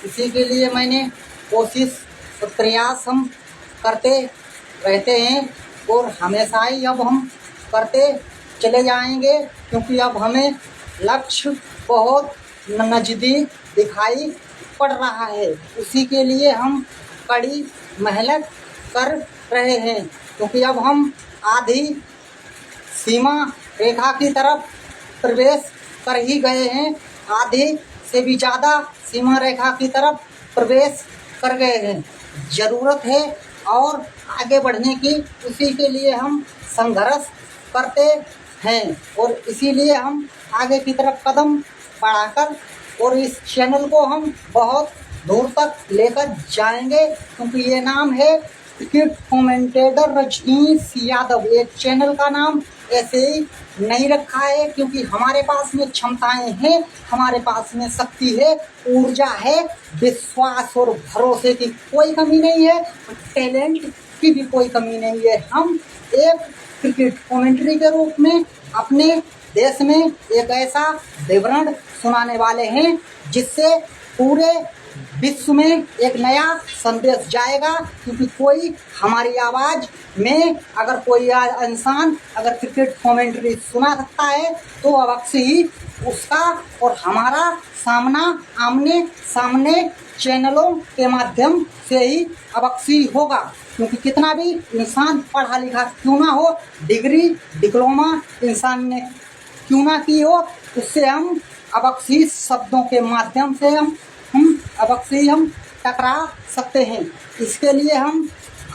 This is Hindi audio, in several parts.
इसी के लिए मैंने कोशिश और प्रयास हम करते रहते हैं और हमेशा ही अब हम करते चले जाएंगे, क्योंकि अब हमें लक्ष्य बहुत नज़दीक दिखाई पड़ रहा है। उसी के लिए हम कड़ी मेहनत कर रहे हैं, क्योंकि अब हम आधी सीमा रेखा की तरफ प्रवेश कर ही गए हैं, आधे से भी ज़्यादा सीमा रेखा की तरफ प्रवेश कर गए हैं। ज़रूरत है और आगे बढ़ने की, उसी के लिए हम संघर्ष करते हैं और इसीलिए हम आगे की तरफ कदम बढ़ाकर और इस चैनल को हम बहुत दूर तक लेकर जाएंगे, क्योंकि ये नाम है क्रिकेट कमेंटेटर रजनीश यादव। एक चैनल का नाम ऐसे ही नहीं रखा है, क्योंकि हमारे पास में क्षमताएं हैं, हमारे पास में शक्ति है, ऊर्जा है, विश्वास और भरोसे की कोई कमी नहीं है, टैलेंट की भी कोई कमी नहीं है। हम एक क्रिकेट कमेंट्री के रूप में अपने देश में एक ऐसा विवरण सुनाने वाले हैं जिससे पूरे विश्व में एक नया संदेश जाएगा, क्योंकि कोई हमारी आवाज़ में अगर कोई इंसान अगर क्रिकेट कमेंट्री सुना सकता है तो अवश्य ही उसका और हमारा सामना आमने सामने चैनलों के माध्यम से ही अवश्य होगा। क्योंकि कितना भी इंसान पढ़ा लिखा क्यों ना हो, डिग्री डिप्लोमा इंसान ने क्यों ना की हो, उससे हम अवश्य शब्दों के माध्यम से हम अवश्य हम टकरा सकते हैं। इसके लिए हम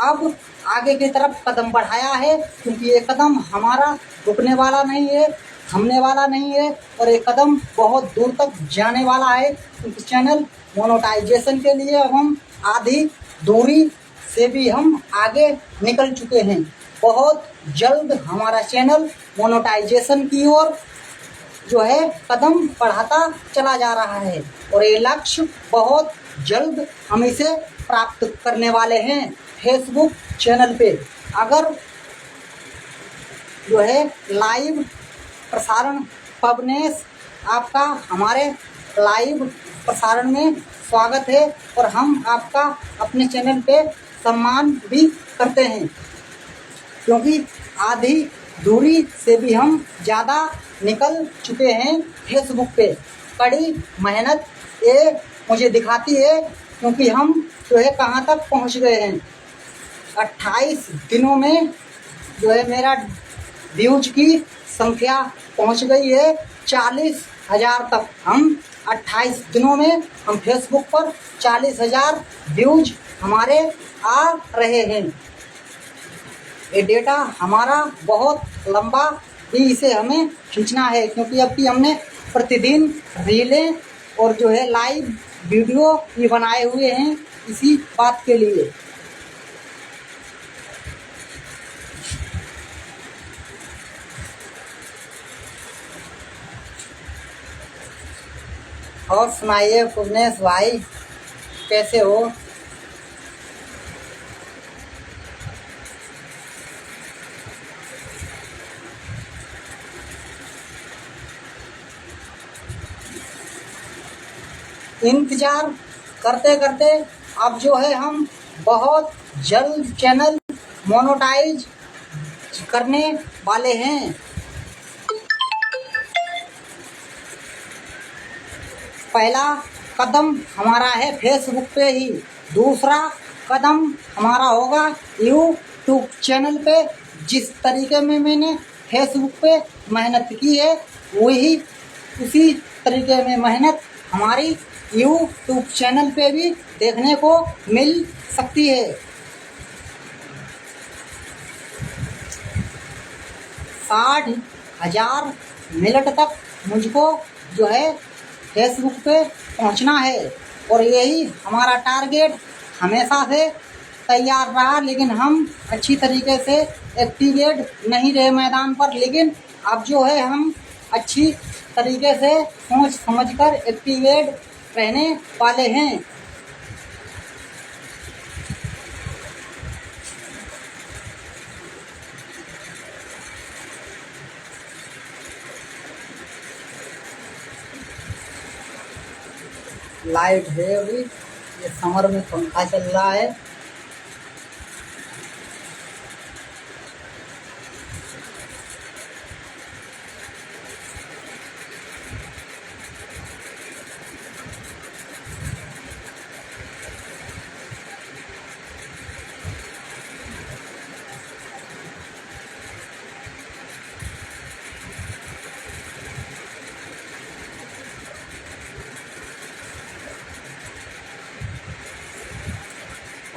अब आगे की तरफ कदम बढ़ाया है, क्योंकि ये कदम हमारा रुकने वाला नहीं है, थमने वाला नहीं है और ये कदम बहुत दूर तक जाने वाला है। क्योंकि चैनल मोनेटाइजेशन के लिए अब हम आधी दूरी से भी हम आगे निकल चुके हैं। बहुत जल्द हमारा चैनल मोनेटाइजेशन की ओर जो है कदम बढ़ाता चला जा रहा है और ये लक्ष्य बहुत जल्द हम इसे प्राप्त करने वाले हैं। फेसबुक चैनल पे अगर जो है लाइव प्रसारण पबनेस, आपका हमारे लाइव प्रसारण में स्वागत है और हम आपका अपने चैनल पे सम्मान भी करते हैं, क्योंकि आधी दूरी से भी हम ज़्यादा निकल चुके हैं। फेसबुक पे कड़ी मेहनत ये मुझे दिखाती है, क्योंकि हम जो है कहाँ तक पहुँच गए हैं। 28 दिनों में जो है मेरा व्यूज की संख्या पहुँच गई है 40,000 तक। हम 28 दिनों में हम फेसबुक पर 40,000 व्यूज हमारे आ रहे हैं। ये डेटा हमारा बहुत लंबा भी इसे हमें खींचना है, क्योंकि अब भी हमने प्रतिदिन रीलें और जो है लाइव वीडियो भी बनाए हुए हैं इसी बात के लिए। और सुनाइए पुवनेश भाई, कैसे हो? इंतज़ार करते करते अब जो है हम बहुत जल्द चैनल मोनेटाइज करने वाले हैं। पहला कदम हमारा है फेसबुक पे ही, दूसरा कदम हमारा होगा यूट्यूब चैनल पे। जिस तरीके में मैंने फेसबुक पे मेहनत की है वही उसी तरीके में मेहनत हमारी यूट्यूब चैनल पे भी देखने को मिल सकती है। 60,000 मिनट तक मुझको जो है फेसबुक पे पहुंचना है और यही हमारा टारगेट हमेशा से तैयार रहा, लेकिन हम अच्छी तरीके से एक्टिवेट नहीं रहे मैदान पर। लेकिन अब जो है हम अच्छी तरीके से सोच समझकर एक्टिवेट रहने वाले हैं। लाइट है अभी, ये समर में पंखा चल रहा है।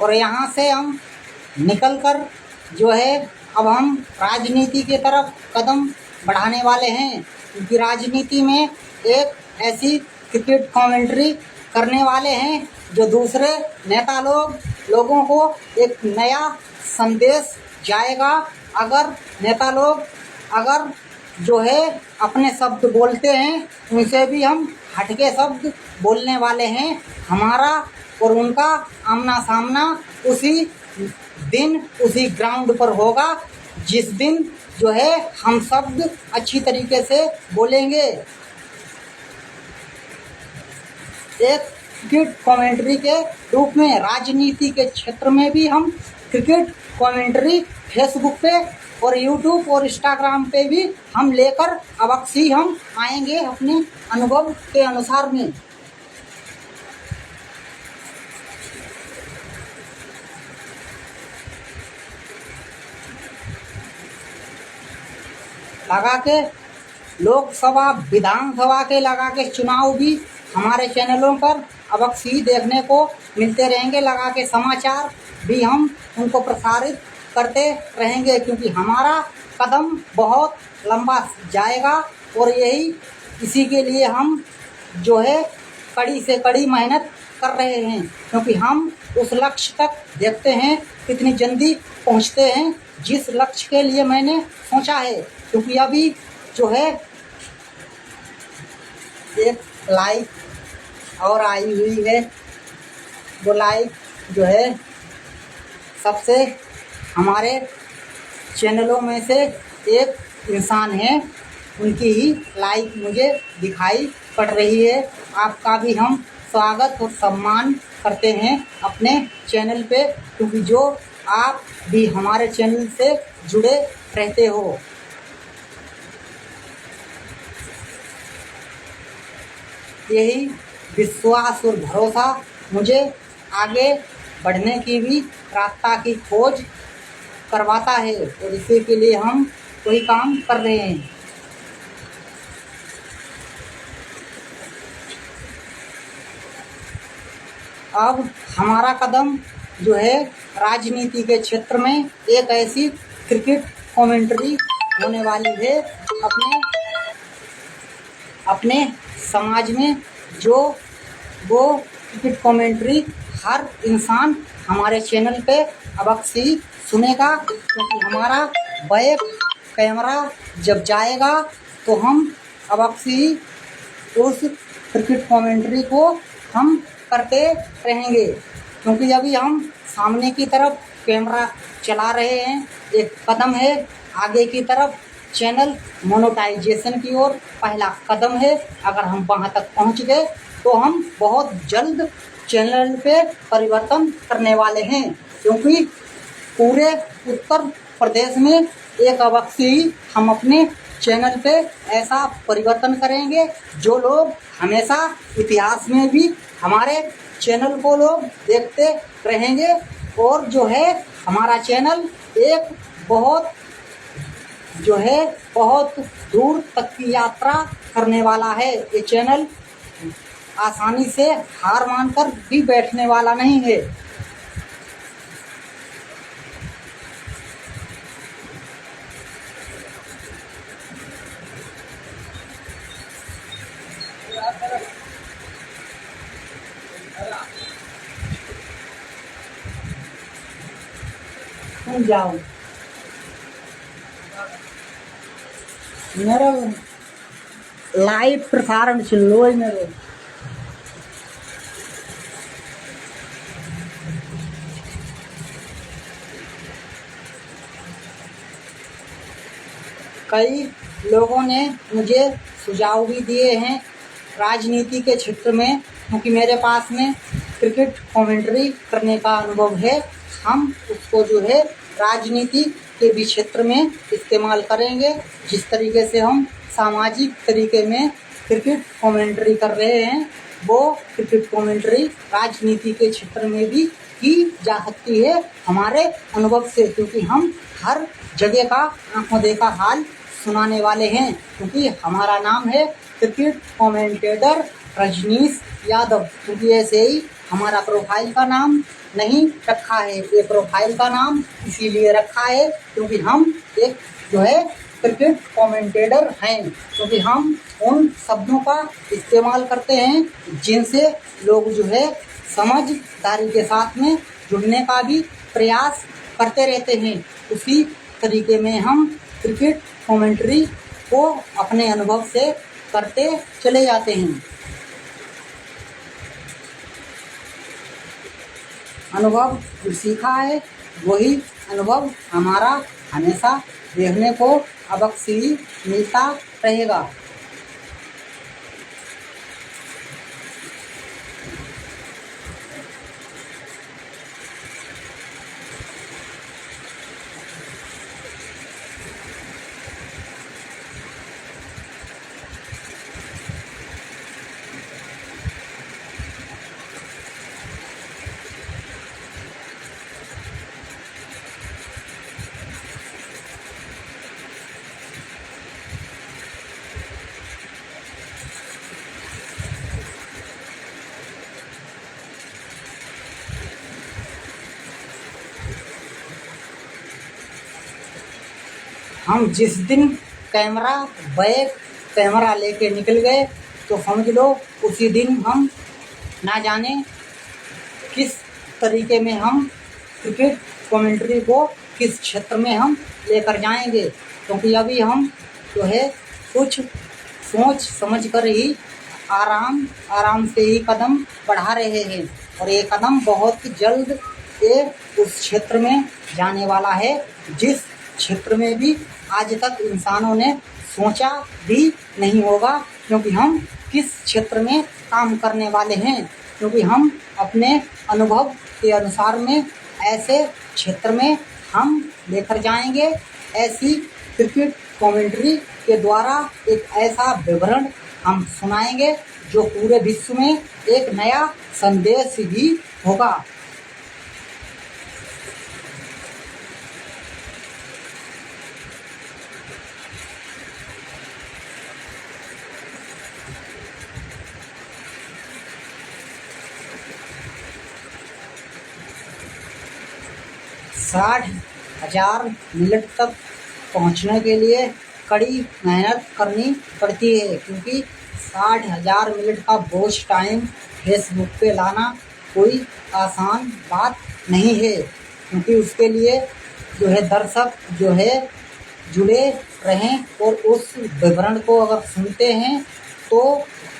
और यहाँ से हम निकलकर जो है अब हम राजनीति की तरफ कदम बढ़ाने वाले हैं, क्योंकि राजनीति में एक ऐसी क्रिकेट कमेंट्री करने वाले हैं जो दूसरे नेता लोगों को एक नया संदेश जाएगा। अगर नेता लोग अगर जो है अपने शब्द बोलते हैं, उनसे भी हम हटके शब्द बोलने वाले हैं। हमारा और उनका आमना सामना उसी दिन उसी ग्राउंड पर होगा, जिस दिन जो है हम शब्द अच्छी तरीके से बोलेंगे। एक क्रिकेट कमेंट्री के रूप में राजनीति के क्षेत्र में भी हम क्रिकेट कमेंट्री फेसबुक पे और यूट्यूब और इंस्टाग्राम पे भी हम लेकर अवश्य हम आएंगे अपने अनुभव के अनुसार में। लगा के लोकसभा विधानसभा के लगा के चुनाव भी हमारे चैनलों पर अवश्य देखने को मिलते रहेंगे। लगा के समाचार भी हम उनको प्रसारित करते रहेंगे, क्योंकि हमारा कदम बहुत लंबा जाएगा और इसी के लिए हम जो है कड़ी से कड़ी मेहनत कर रहे हैं, क्योंकि हम उस लक्ष्य तक देखते हैं कितनी जल्दी पहुंचते हैं जिस लक्ष्य के लिए मैंने सोचा है। क्योंकि अभी जो है एक लाइक और आई हुई है, वो लाइक जो है सबसे हमारे चैनलों में से एक इंसान है, उनकी ही लाइक मुझे दिखाई पड़ रही है। आपका भी हम स्वागत और सम्मान करते हैं अपने चैनल पे, क्योंकि जो आप भी हमारे चैनल से जुड़े रहते हो। यही विश्वास और भरोसा मुझे आगे बढ़ने की भी रास्ता की खोज करवाता है, और इसी के लिए हम वही काम कर रहे हैं। अब हमारा कदम जो है राजनीति के क्षेत्र में एक ऐसी क्रिकेट कमेंट्री होने वाली है अपने समाज में, जो वो क्रिकेट कमेंट्री हर इंसान हमारे चैनल पे अवश्य सुनेगा। क्योंकि हमारा बैक कैमरा जब जाएगा तो हम अवश्य उस क्रिकेट कमेंट्री को हम करते रहेंगे, क्योंकि अभी हम सामने की तरफ कैमरा चला रहे हैं। एक कदम है आगे की तरफ, चैनल मोनेटाइजेशन की ओर पहला कदम है। अगर हम वहां तक पहुंच गए तो हम बहुत जल्द चैनल पे परिवर्तन करने वाले हैं, क्योंकि पूरे उत्तर प्रदेश में एक अवश्य हम अपने चैनल पे ऐसा परिवर्तन करेंगे जो लोग हमेशा इतिहास में भी हमारे चैनल को लोग देखते रहेंगे। और जो है हमारा चैनल एक बहुत दूर तक की यात्रा करने वाला है। ये चैनल आसानी से हार मानकर भी बैठने वाला नहीं है। तुम जाओ, मेरा लाइव प्रसारण चलो है मेरे। कई लोगों ने मुझे सुझाव भी दिए हैं राजनीति के क्षेत्र में क्योंकि मेरे पास में क्रिकेट कमेंट्री करने का अनुभव है। हम उसको जो है राजनीति के भी क्षेत्र में इस्तेमाल करेंगे। जिस तरीके से हम सामाजिक तरीके में क्रिकेट कमेंट्री कर रहे हैं, वो क्रिकेट कमेंट्री राजनीति के क्षेत्र में भी की जा सकती है हमारे अनुभव से, क्योंकि हम हर जगह का आंखों देखा हाल सुनाने वाले हैं। क्योंकि हमारा नाम है क्रिकेट कमेंटेटर रजनीश यादव, क्योंकि ऐसे ही हमारा प्रोफाइल का नाम नहीं रखा है। ये प्रोफाइल का नाम इसीलिए रखा है क्योंकि हम एक जो है क्रिकेट कमेंटेटर हैं, क्योंकि हम उन शब्दों का इस्तेमाल करते हैं जिनसे लोग जो है समझदारी के साथ में जुड़ने का भी प्रयास करते रहते हैं। उसी तरीके में हम क्रिकेट कमेंट्री को अपने अनुभव से करते चले जाते हैं। अनुभव जो सीखा है वही अनुभव हमारा हमेशा देखने को अवश्य ही मिलता रहेगा। हम जिस दिन कैमरा लेके निकल गए तो समझ लो उसी दिन हम ना जाने किस तरीके में हम क्रिकेट कमेंट्री को किस क्षेत्र में हम लेकर जाएंगे। क्योंकि अभी हम जो है कुछ सोच समझ कर ही आराम से ही कदम बढ़ा रहे हैं, और ये कदम बहुत जल्द ये उस क्षेत्र में जाने वाला है जिस क्षेत्र में भी आज तक इंसानों ने सोचा भी नहीं होगा। क्योंकि हम किस क्षेत्र में काम करने वाले हैं, क्योंकि हम अपने अनुभव के अनुसार में ऐसे क्षेत्र में हम लेकर जाएंगे। ऐसी क्रिकेट कमेंट्री के द्वारा एक ऐसा विवरण हम सुनाएंगे जो पूरे विश्व में एक नया संदेश भी होगा। साठ 60,000 मिनट तक पहुंचने के लिए कड़ी मेहनत करनी पड़ती है, क्योंकि 60,000 मिनट का वॉच टाइम फेसबुक पे लाना कोई आसान बात नहीं है। क्योंकि उसके लिए जो है दर्शक जो है जुड़े रहें और उस विवरण को अगर सुनते हैं तो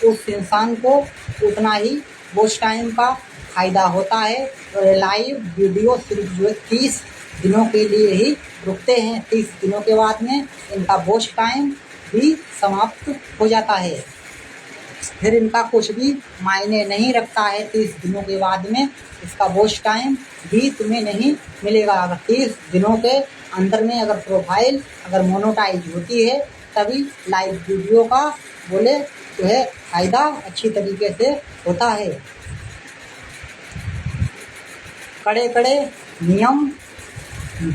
उस इंसान को उतना ही वॉच टाइम का फ़ायदा होता है। और लाइव वीडियो सिर्फ जो है 30 दिनों के लिए ही रुकते हैं। 30 दिनों के बाद में इनका वॉच टाइम भी समाप्त हो जाता है, फिर इनका कुछ भी मायने नहीं रखता है। 30 दिनों के बाद में इसका वॉच टाइम भी तुम्हें नहीं मिलेगा। अगर 30 दिनों के अंदर में अगर प्रोफाइल अगर मोनेटाइज होती है तभी लाइव वीडियो का बोले जो है फ़ायदा अच्छी तरीके से होता है। कड़े कड़े नियम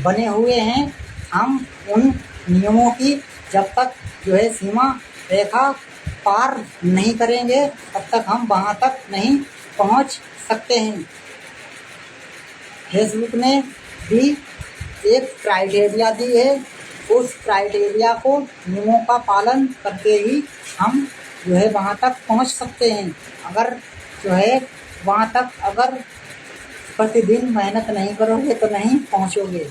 बने हुए हैं। हम उन नियमों की जब तक जो है सीमा रेखा पार नहीं करेंगे तब तक हम वहाँ तक नहीं पहुँच सकते हैं। फेसबुक ने भी एक क्राइटेरिया दी है, उस क्राइटेरिया को नियमों का पालन करके ही हम जो है वहाँ तक पहुँच सकते हैं। अगर जो है वहाँ तक अगर प्रतिदिन मेहनत नहीं करोगे तो नहीं पहुँचोगे।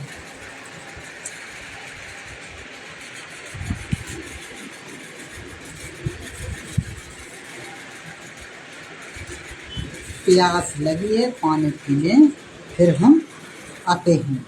प्यास लगी है, पानी पी लें, फिर हम आते हैं।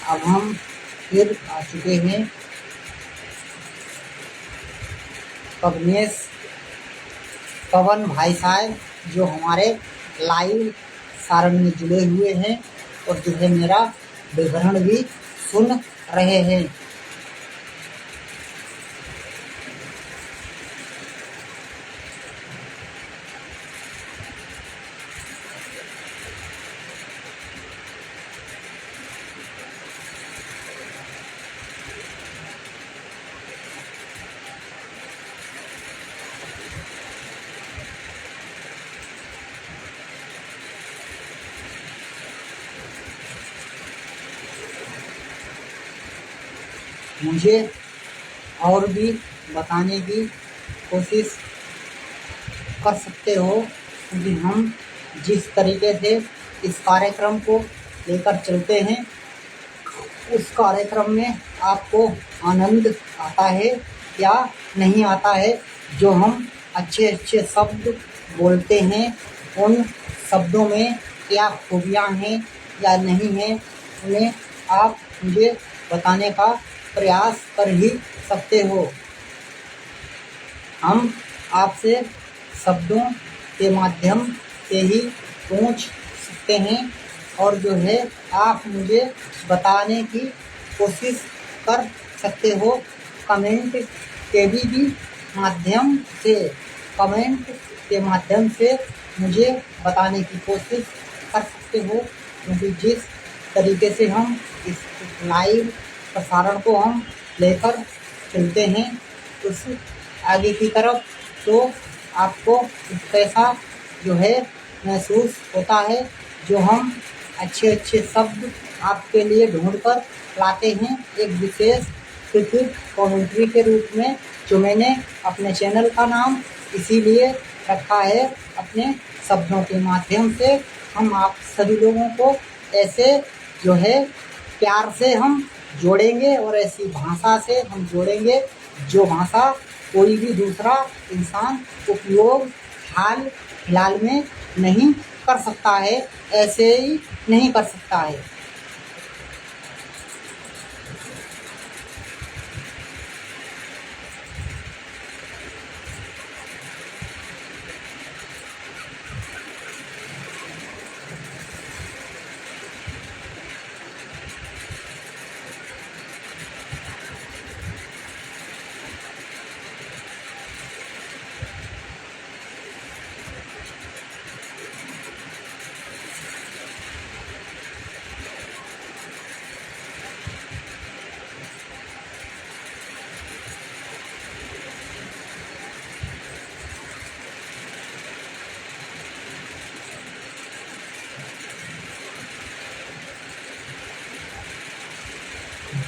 अब हम फिर आ चुके हैं पवन भाई साहब, जो हमारे लाइव सारण में जुड़े हुए हैं और जो है मेरा विवरण भी सुन रहे हैं। मुझे और भी बताने की कोशिश कर सकते हो, क्योंकि हम जिस तरीके से इस कार्यक्रम को लेकर चलते हैं उस कार्यक्रम में आपको आनंद आता है या नहीं आता है। जो हम अच्छे अच्छे शब्द बोलते हैं उन शब्दों में क्या खूबियाँ हैं या नहीं हैं, उन्हें आप मुझे बताने का प्रयास कर ही सकते हो। हम आपसे शब्दों के माध्यम से ही पूछ सकते हैं और जो है आप मुझे बताने की कोशिश कर सकते हो। कमेंट भी माध्यम से कमेंट के माध्यम से मुझे बताने की कोशिश कर सकते हो, क्योंकि जिस तरीके से हम इस लाइव प्रसारण को हम लेकर चलते हैं उस आगे की तरफ, तो आपको कैसा जो है महसूस होता है। जो हम अच्छे अच्छे शब्द आपके लिए ढूंढ कर लाते हैं एक विशेष क्रिकेट कमेंट्री के रूप में, जो मैंने अपने चैनल का नाम इसीलिए रखा है। अपने शब्दों के माध्यम से हम आप सभी लोगों को ऐसे जो है प्यार से हम जोड़ेंगे और ऐसी भाषा से हम जोड़ेंगे जो भाषा कोई भी दूसरा इंसान उपयोग हाल फिलहाल में नहीं कर सकता है, ऐसे ही नहीं कर सकता है।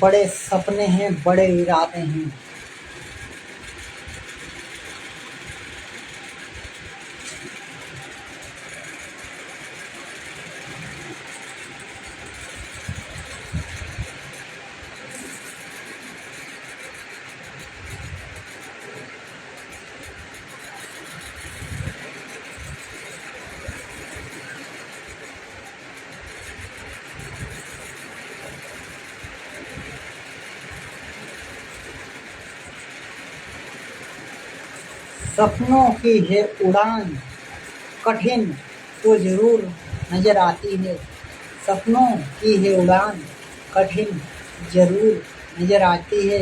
बड़े सपने हैं, बड़े इरादे हैं। सपनों की है उड़ान, कठिन तो जरूर नजर आती है। सपनों की है उड़ान, कठिन जरूर नजर आती है।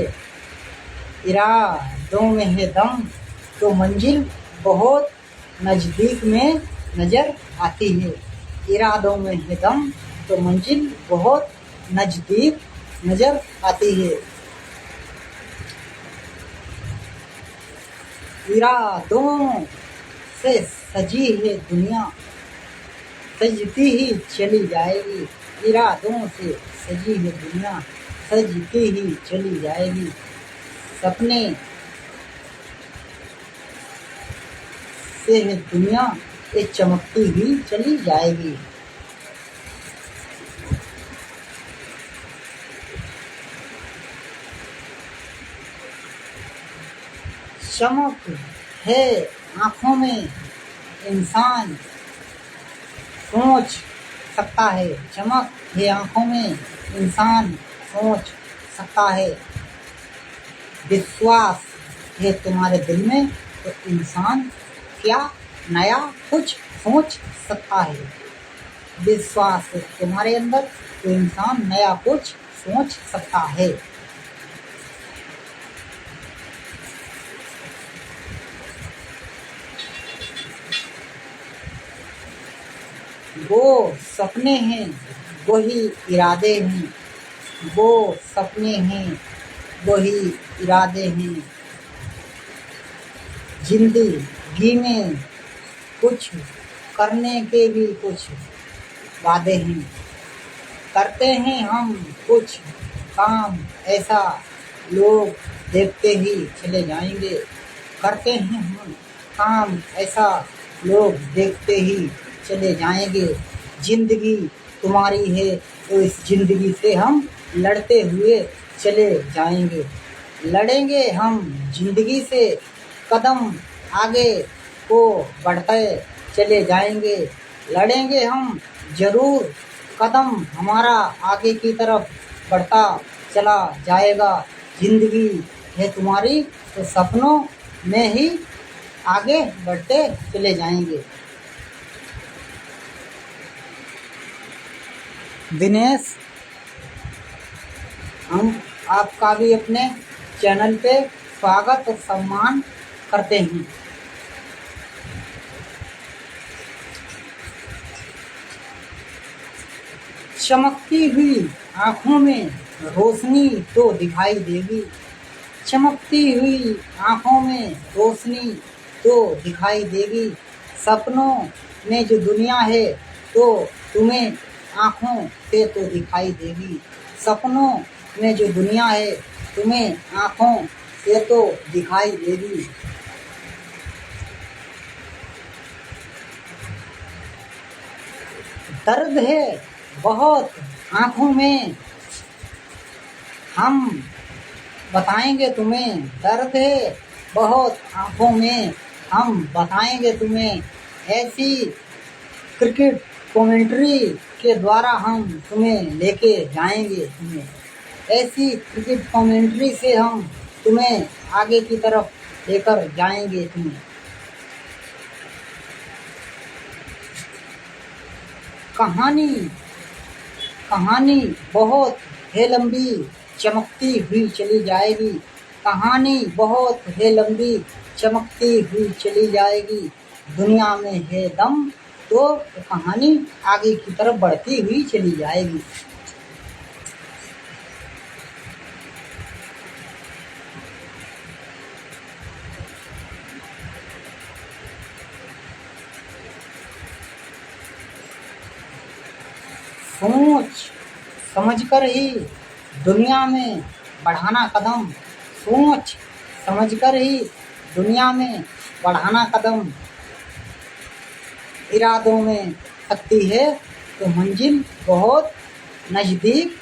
इरादों में है दम तो मंजिल बहुत नजदीक में नजर आती है। इरादों में है दम तो मंजिल बहुत नजदीक नजर आती है। इरादों से सजी है दुनिया, सजती ही चली जाएगी। इरादों से सजी है दुनिया, सजती ही चली जाएगी। सपने से है दुनिया, ये चमकती ही चली जाएगी। चमक है आँखों में, इंसान सोच सकता है। चमक है आँखों में, इंसान सोच सकता है। विश्वास है तुम्हारे दिल में तो इंसान क्या नया कुछ सोच सकता है। विश्वास है तुम्हारे अंदर तो इंसान नया कुछ सोच सकता है। वो सपने हैं वही इरादे हैं, वो सपने हैं वही इरादे हैं। जिंदगी में कुछ करने के भी कुछ वादे हैं। करते हैं हम कुछ काम ऐसा लोग देखते ही चले जाएंगे। करते हैं हम काम ऐसा लोग देखते ही चले जाएंगे। जिंदगी तुम्हारी है तो इस जिंदगी से हम लड़ते हुए चले जाएंगे। लड़ेंगे हम जिंदगी से, कदम आगे को बढ़ते चले जाएंगे। लड़ेंगे हम जरूर, कदम हमारा आगे की तरफ बढ़ता चला जाएगा। जिंदगी है तुम्हारी तो सपनों में ही आगे बढ़ते चले जाएंगे। दिनेश, हम आपका भी अपने चैनल पे स्वागत और सम्मान करते हैं। चमकती हुई आँखों में रोशनी तो दिखाई देगी। चमकती हुई आँखों में रोशनी तो दिखाई देगी। सपनों में जो दुनिया है तो तुम्हें आँखों से तो दिखाई देगी। सपनों में जो दुनिया है तुम्हें आँखों से तो दिखाई देगी। दर्द है बहुत आँखों में, हम बताएंगे तुम्हें। दर्द है बहुत आँखों में, हम बताएंगे तुम्हें। ऐसी क्रिकेट कमेंट्री के द्वारा हम तुम्हें लेके जाएंगे। ऐसी क्रिकेट कमेंट्री से हम तुम्हें आगे की तरफ लेकर जाएंगे। कहानी बहुत है लंबी, चमकती हुई चली जाएगी। कहानी बहुत है लंबी, चमकती हुई चली जाएगी। दुनिया में है दम तो कहानी आगे की तरफ बढ़ती हुई चली जाएगी। सोच समझकर ही दुनिया में बढ़ाना कदम। सोच समझकर ही दुनिया में बढ़ाना कदम। इरादों में शक्ति है तो मंजिल बहुत नज़दीक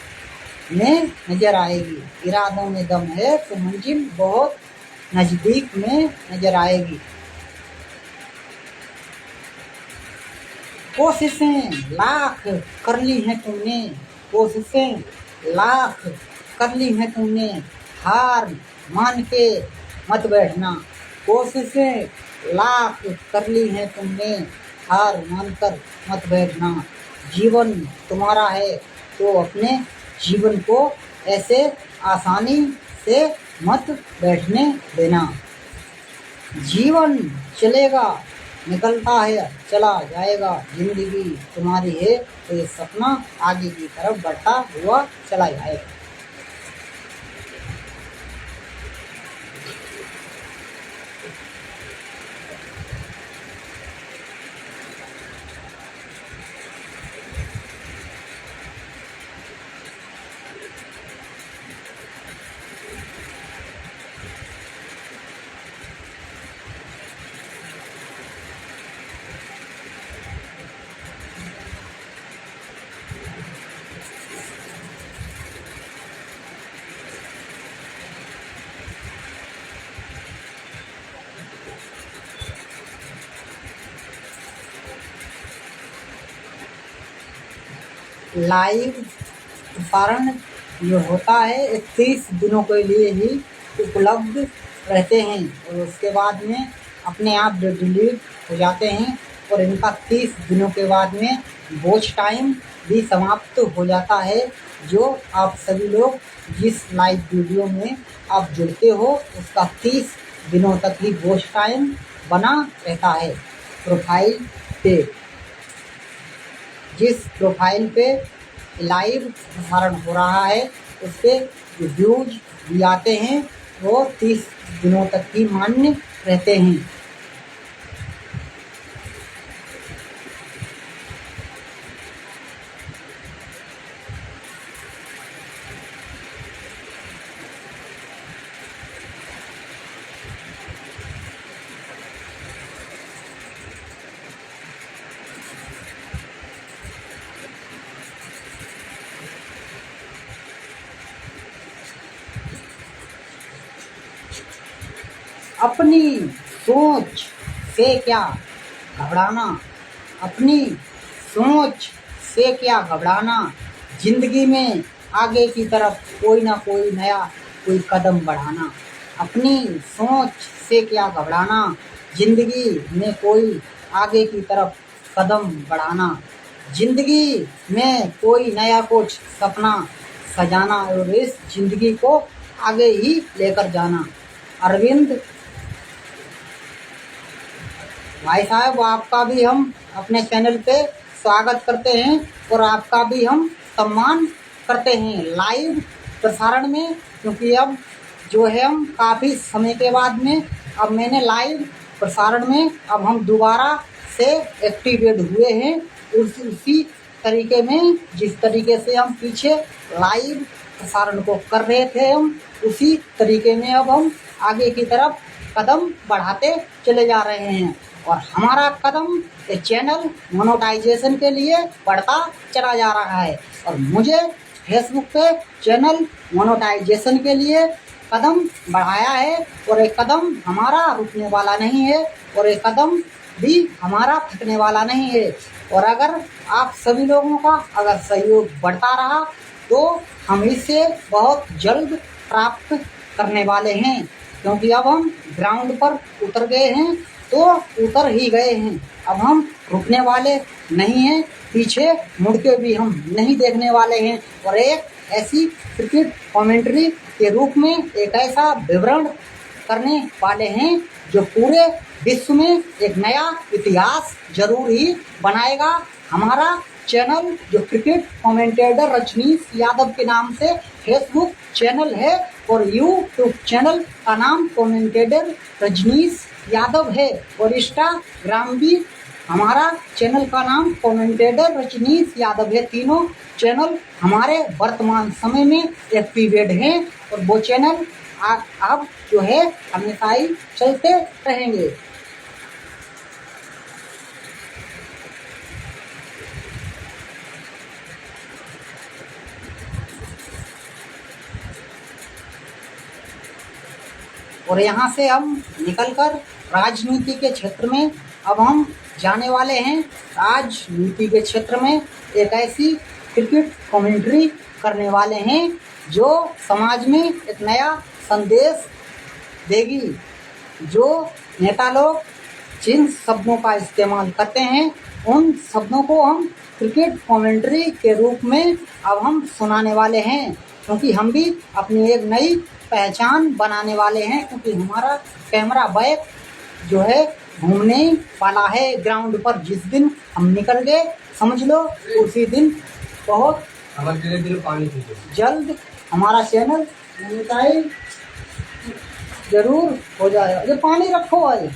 में नजर आएगी। इरादों में दम है तो मंजिल बहुत नज़दीक में नजर आएगी। कोशिशें लाख कर ली हैं तुमने, कोशिशें लाख कर ली हैं तुमने, हार मान के मत बैठना। कोशिशें लाख कर ली हैं तुमने, हार मानकर मत बैठना। जीवन तुम्हारा है तो अपने जीवन को ऐसे आसानी से मत बैठने देना। जीवन चलेगा, निकलता है चला जाएगा। जिंदगी तुम्हारी है तो ये सपना आगे की तरफ बढ़ता हुआ चला जाएगा। लाइव प्रसारण जो होता है 31 दिनों के लिए ही उपलब्ध रहते हैं और उसके बाद में अपने आप डिलीट हो जाते हैं और इनका 30 दिनों के बाद में वॉच टाइम भी समाप्त हो जाता है। जो आप सभी लोग जिस लाइव वीडियो में आप जुड़ते हो उसका 30 दिनों तक ही वॉच टाइम बना रहता है। प्रोफाइल पे जिस प्रोफाइल पे लाइव प्रसारण हो रहा है उस पर जो व्यूज भी आते हैं वो 30 दिनों तक ही मान्य रहते हैं। अपनी सोच से क्या घबराना, अपनी सोच से क्या घबराना, जिंदगी में आगे की तरफ कोई ना कोई नया कोई कदम बढ़ाना। अपनी सोच से क्या घबराना, जिंदगी में कोई आगे की तरफ कदम बढ़ाना, जिंदगी में कोई नया कुछ सपना सजाना और इस जिंदगी को आगे ही लेकर जाना। अरविंद भाई साहब, आपका भी हम अपने चैनल पे स्वागत करते हैं और आपका भी हम सम्मान करते हैं लाइव प्रसारण में, क्योंकि अब जो है हम काफ़ी समय के बाद में अब मैंने लाइव प्रसारण में अब हम दोबारा से एक्टिवेट हुए हैं। उसी तरीके में जिस तरीके से हम पीछे लाइव प्रसारण को कर रहे थे हम उसी तरीके में अब हम आगे की तरफ कदम बढ़ाते चले जा रहे हैं और हमारा कदम ये चैनल मोनेटाइजेशन के लिए बढ़ता चला जा रहा है। और मुझे फेसबुक पे चैनल मोनेटाइजेशन के लिए कदम बढ़ाया है और एक कदम हमारा रुकने वाला नहीं है और एक कदम भी हमारा थकने वाला नहीं है। और अगर आप सभी लोगों का अगर सहयोग बढ़ता रहा तो हम इसे बहुत जल्द प्राप्त करने वाले हैं, क्योंकि अब हम ग्राउंड पर उतर गए हैं तो उतर ही गए हैं। अब हम रुकने वाले नहीं हैं, पीछे मुड़ के भी हम नहीं देखने वाले हैं और एक ऐसी क्रिकेट कमेंट्री के रूप में एक ऐसा विवरण करने वाले हैं जो पूरे विश्व में एक नया इतिहास जरूर ही बनाएगा। हमारा चैनल जो क्रिकेट कमेंटेटर रजनीश यादव के नाम से फेसबुक चैनल है और यूट्यूब चैनल का नाम कमेंटेटर रजनीश यादव है और इंस्टाग्राम भी हमारा चैनल का नाम कमेंटेटर रजनीश यादव है। तीनों चैनल हमारे वर्तमान समय में एक्टिवेट हैं और वो चैनल अब जो है हमेशा ही चलते रहेंगे। और यहाँ से हम निकलकर राजनीति के क्षेत्र में अब हम जाने वाले हैं। राजनीति के क्षेत्र में एक ऐसी क्रिकेट कमेंट्री करने वाले हैं जो समाज में एक नया संदेश देगी। जो नेता लोग जिन शब्दों का इस्तेमाल करते हैं उन शब्दों को हम क्रिकेट कमेंट्री के रूप में अब हम सुनाने वाले हैं, क्योंकि हम भी अपनी एक नई पहचान बनाने वाले हैं। क्योंकि हमारा कैमरा बैक जो है घूमने वाला है ग्राउंड पर। जिस दिन हम निकल गए समझ लो उसी दिन बहुत जल्द हमारा चैनल मोनेटाइज जरूर हो जाएगा। ये पानी रखो भाई।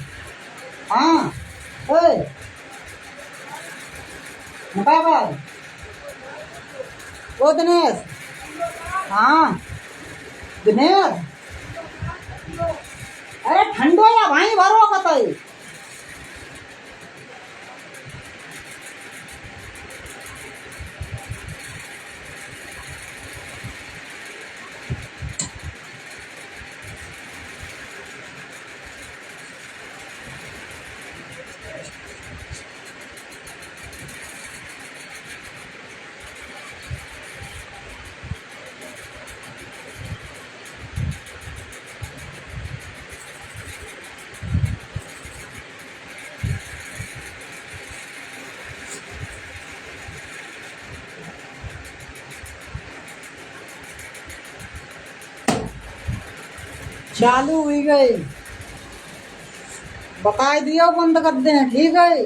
हाँ ओ दिनेश, हाँ दिनेश, अरे ठंडो या भाई भरो कतई। चालू हुई गए, बकाए दिया बंद कर दें, ठीक है।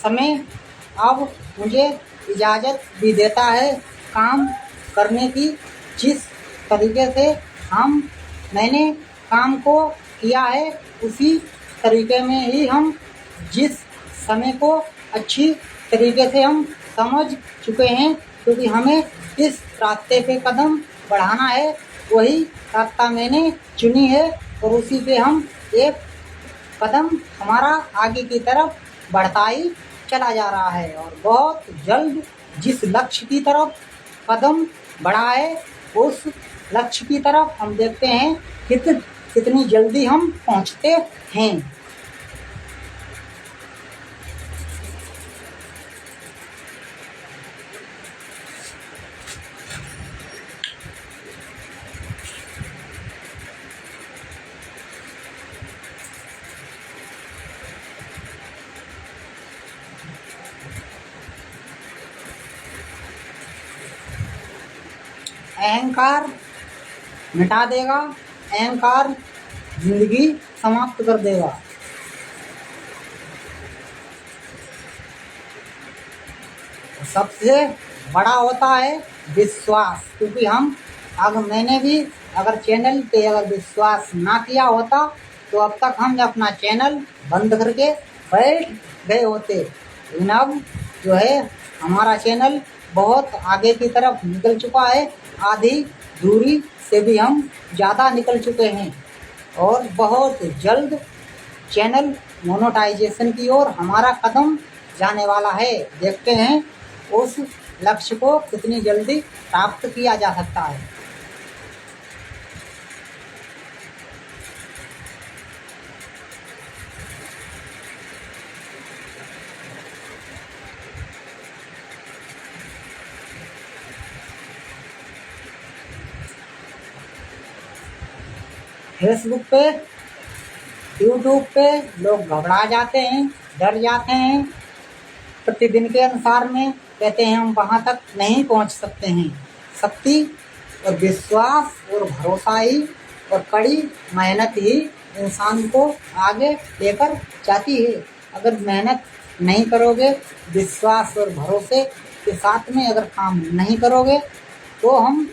समय अब मुझे इजाज़त भी देता है काम करने की। जिस तरीके से मैंने काम को किया है उसी तरीके में ही हम जिस समय को अच्छी तरीके से हम समझ चुके हैं, क्योंकि हमें इस रास्ते पे कदम बढ़ाना है, वही रास्ता मैंने चुनी है और उसी पे हम एक कदम हमारा आगे की तरफ बढ़ता ही चला जा रहा है। और बहुत जल्द जिस लक्ष्य की तरफ कदम बढ़ा है उस लक्ष्य की तरफ हम देखते हैं कितनी जल्दी हम पहुंचते हैं। अहंकार मिटा देगा, अहंकार जिंदगी समाप्त कर देगा। सबसे बड़ा होता है विश्वास, क्योंकि मैंने भी अगर चैनल पे अगर विश्वास ना किया होता तो अब तक हम अपना चैनल बंद करके बैठ गए होते। लेकिन अब जो है हमारा चैनल बहुत आगे की तरफ निकल चुका है, आधी दूरी से भी हम ज़्यादा निकल चुके हैं और बहुत जल्द चैनल मोनेटाइजेशन की ओर हमारा कदम जाने वाला है। देखते हैं उस लक्ष्य को कितनी जल्दी प्राप्त किया जा सकता है। फेसबुक पे, यूट्यूब पे लोग घबरा जाते हैं, डर जाते हैं, प्रतिदिन के अनुसार में कहते हैं हम वहाँ तक नहीं पहुँच सकते हैं। शक्ति और विश्वास और भरोसा ही और कड़ी मेहनत ही इंसान को आगे लेकर जाती है। अगर मेहनत नहीं करोगे, विश्वास और भरोसे के साथ में अगर काम नहीं करोगे तो हम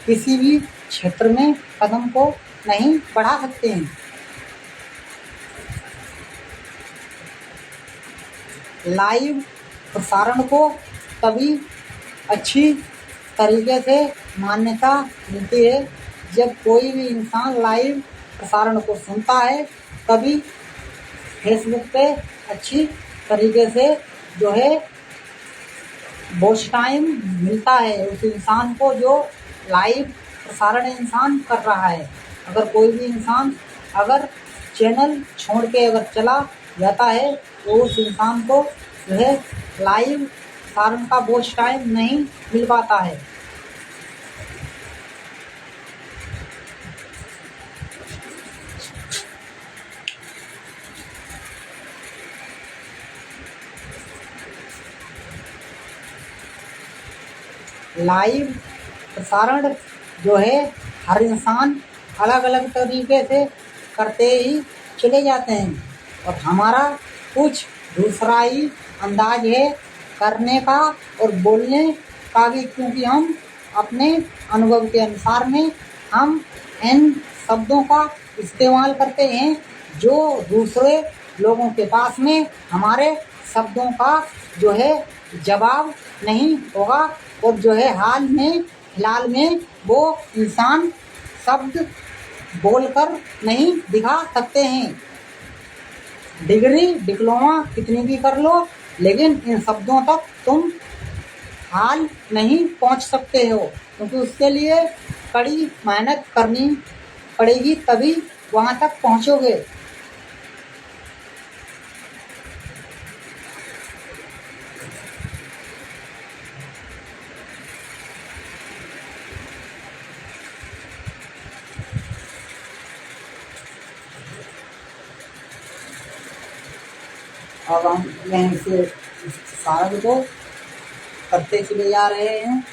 किसी भी क्षेत्र में कदम को नहीं बढ़ा सकते हैं। लाइव प्रसारण को तभी अच्छी तरीके से मान्यता मिलती है जब कोई भी इंसान लाइव प्रसारण को सुनता है, तभी फेसबुक पे अच्छी तरीके से जो है वॉच टाइम मिलता है उस इंसान को जो लाइव प्रसारण इंसान कर रहा है। अगर कोई भी इंसान अगर चैनल छोड़ के अगर चला जाता है तो उस इंसान को जो है लाइव प्रसारण का वॉच टाइम नहीं मिल पाता है। लाइव प्रसारण जो है हर इंसान अलग अलग तरीके से करते ही चले जाते हैं और हमारा कुछ दूसरा ही अंदाज है करने का और बोलने का भी, क्योंकि हम अपने अनुभव के अनुसार में हम इन शब्दों का इस्तेमाल करते हैं जो दूसरे लोगों के पास में हमारे शब्दों का जो है जवाब नहीं होगा और जो है हाल में फिलहाल में वो इंसान शब्द बोलकर नहीं दिखा सकते हैं। डिग्री डिप्लोमा कितनी भी कर लो, लेकिन इन शब्दों तक तुम हाल नहीं पहुंच सकते हो, क्योंकि उसके लिए कड़ी मेहनत करनी पड़ेगी, तभी वहां तक पहुंचोगे। अब हम यहीं से सारंग को करते चले जा रहे हैं।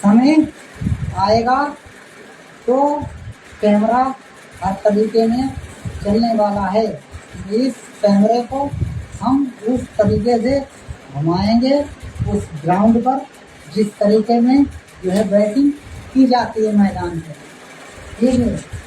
समय आएगा तो कैमरा हर तरीके में चलने वाला है। इस कैमरे को हम उस तरीके से घुमाएंगे उस ग्राउंड पर जिस तरीके में जो है बैटिंग की जाती है मैदान पर। ठीक है।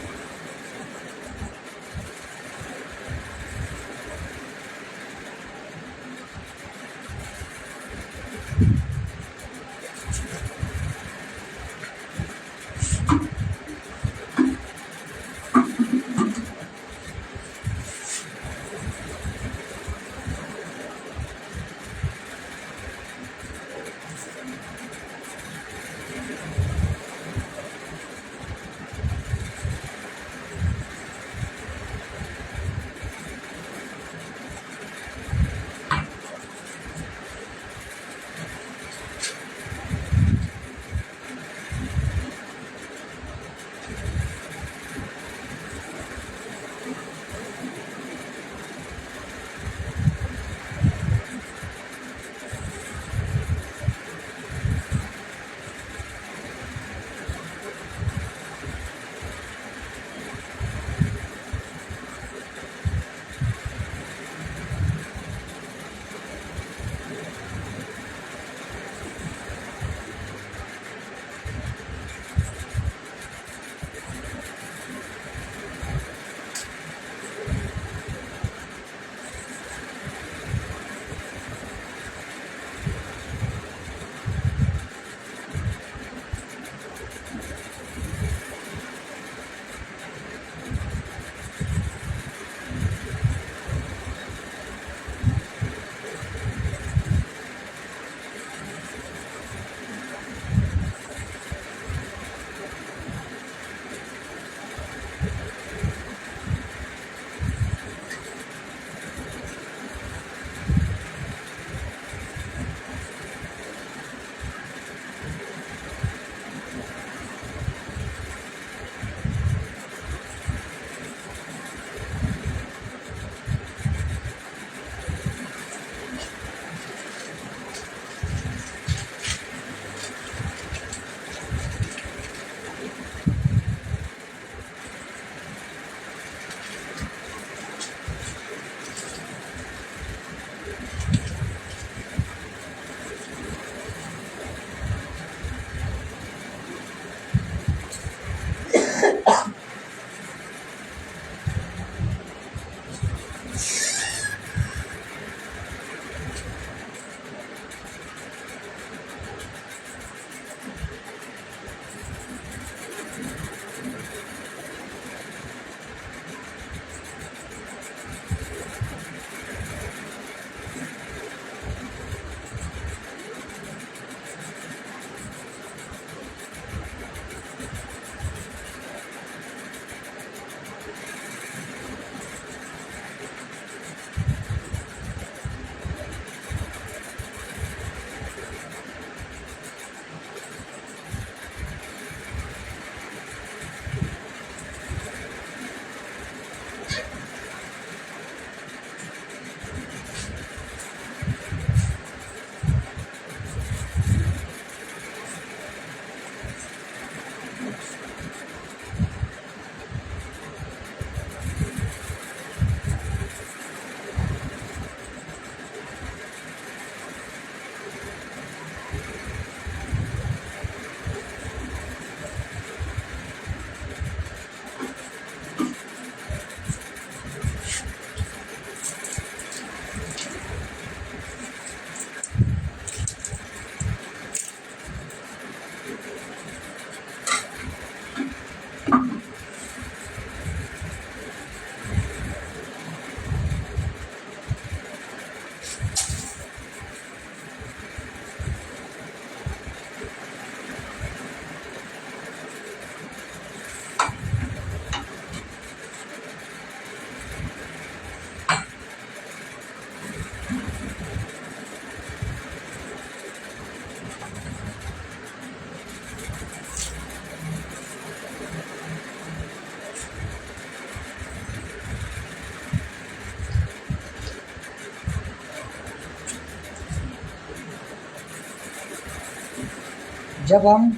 जब हम